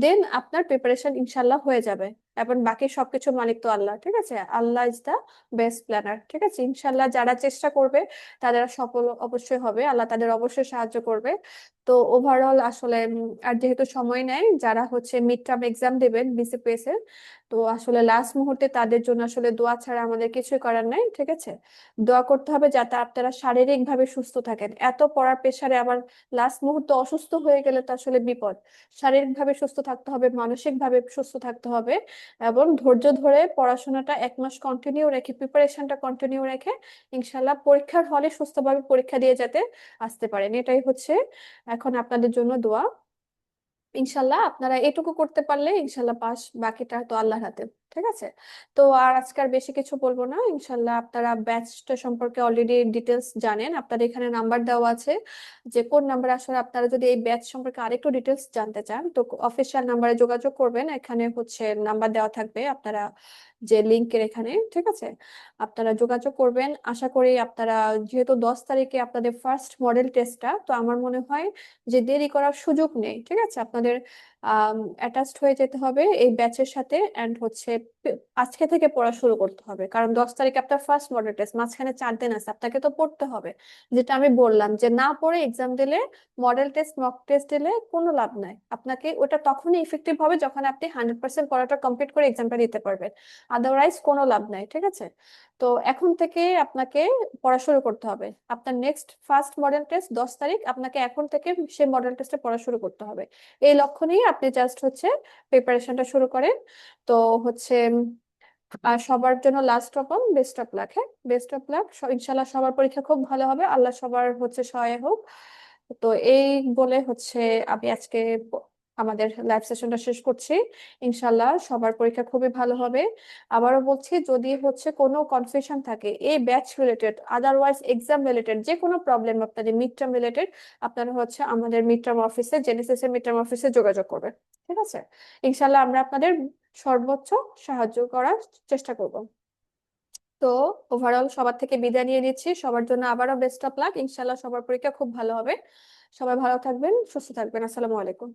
দেন আপনার প্রিপারেশন ইনশাল্লাহ হয়ে যাবে। এবং বাকি সবকিছু মালিক তো আল্লাহ, ঠিক আছে, আল্লাহ ইজ দা বেস্ট প্ল্যানার। ঠিক আছে, ইনশাল্লাহ যারা চেষ্টা করবে তাদের সফল অবশ্যই হবে, আল্লাহ তাদের অবশ্যই সাহায্য করবে। তো ওভারঅল আসলে আর যেহেতু সময় নেই, যারা হচ্ছে মিড টার্ম এক্সাম দেবেন বিসিপিএস এর, তো আসলে লাস্ট মুহূর্তে তাদের জন্য আসলে দোয়া ছাড়া আমাদের কিছুই করার নাই। ঠিক আছে, দোয়া করতে হবে যাতে আপনারা শারীরিক ভাবে সুস্থ থাকেন, এত পড়ার প্রেসারে আবার লাস্ট মুহূর্তে অসুস্থ হয়ে গেলে তো আসলে বিপদ। শারীরিক ভাবে সুস্থ থাকতে হবে, মানসিক ভাবে সুস্থ থাকতে হবে, এবং ধৈর্য ধরে পড়াশোনাটা 1 মাস কন্টিনিউ রেখে, প্রিপারেশনটা কন্টিনিউ রেখে ইনশাল্লাহ পরীক্ষার হলে সুস্থভাবে পরীক্ষা দিয়ে যাতে আসতে পারেন, এটাই হচ্ছে এখন আপনাদের জন্য দোয়া। ইনশাল্লাহ আপনারা এটুকু করতে পারলে ইনশাল্লাহ পাস, বাকিটা তো আল্লাহর হাতে। ঠিক আছে, তো আর আজকাল বেশি কিছু বলবো না, ইনশাল্লাহ আপনারা ব্যাচটা সম্পর্কে অলরেডি ডিটেলস জানেন, আপনাদের এখানে নাম্বার দেওয়া আছে, যে কোন নাম্বারে আসলে আপনারা যদি এই ব্যাচ সম্পর্কে আরেকটু ডিটেলস জানতে চান তো অফিসিয়াল নাম্বারে যোগাযোগ করবেন, এখানে হচ্ছে নাম্বার দেওয়া থাকবে আপনারা যে লিঙ্কের এখানে। ঠিক আছে, আপনারা যোগাযোগ করবেন, আশা করি আপনারা, যেহেতু 10 তারিখে আপনাদের ফার্স্ট মডেল টেস্টটা, তো আমার মনে হয় যে দেরি করার সুযোগ নেই। ঠিক আছে, আপনাদের অ্যাটাচড হয়ে যেতে হবে এই ব্যাচের সাথে, এন্ড হচ্ছে আজকে থেকে পড়া শুরু করতে হবে, কারণ 10 তারিখে আপনার ফার্স্ট মডেল টেস্ট, মাঝখানে 4 দিন আছে, আপনাকে তো পড়তে হবে। যেটা আমি বললাম যে না পড়ে এক্সাম দিলে, মডেল টেস্ট মক টেস্ট দিলে কোনো লাভ নাই, আপনাকে ওটা তখনই ইফেক্টিভ হবে যখন আপনি 100% পড়াটা কমপ্লিট করে এক্সামটা দিতে পারবেন, আদারওয়াইজ কোনো লাভ নাই। ঠিক আছে, তো এখন থেকে আপনাকে পড়া শুরু করতে হবে। আপনার নেক্সট ফার্স্ট মডেল টেস্ট 10 তারিখ, আপনাকে এখন থেকে সেই মডেল টেস্টে পড়া শুরু করতে হবে। এই লক্ষ্য নিয়ে আপনি জাস্ট হচ্ছে প্রিপারেশনটা শুরু করেন। তো হচ্ছে আর সবার জন্য last of all best of luck. হ্যাঁ, বেস্ট অফ লাক, ইনশাল্লাহ সবার পরীক্ষা খুব ভালো হবে, আল্লাহ সবার হচ্ছে সহায় হোক। তো এই বলে হচ্ছে আমি আজকে আমাদের লাইভ সেশনটা শেষ করছি। ইনশাল্লাহ সবার পরীক্ষা খুবই ভালো হবে। আবারও বলছি, যদি হচ্ছে কোনো কনফিউশন থাকে এই batch related, otherwise exam related, যে কোনো প্রবলেম আপনাদের মিড টার্ম রিলেটেড, আপনারা হচ্ছে আমাদের মিড টার্ম অফিসে, জেনেসিস এর মিড টার্ম অফিসে যোগাযোগ করবেন। ঠিক আছে, ইনশাল্লাহ আমরা আপনাদের সর্বোচ্চ সাহায্য করার চেষ্টা করব। তো ওভারঅল সবার থেকে বিদায় নিয়ে নিচ্ছি, সবার জন্য আবারও বেস্ট অফ লাক, ইনশাল্লাহ সবার পরীক্ষা খুব ভালো হবে। সবাই ভালো থাকবেন, সুস্থ থাকবেন, আসসালামু আলাইকুম।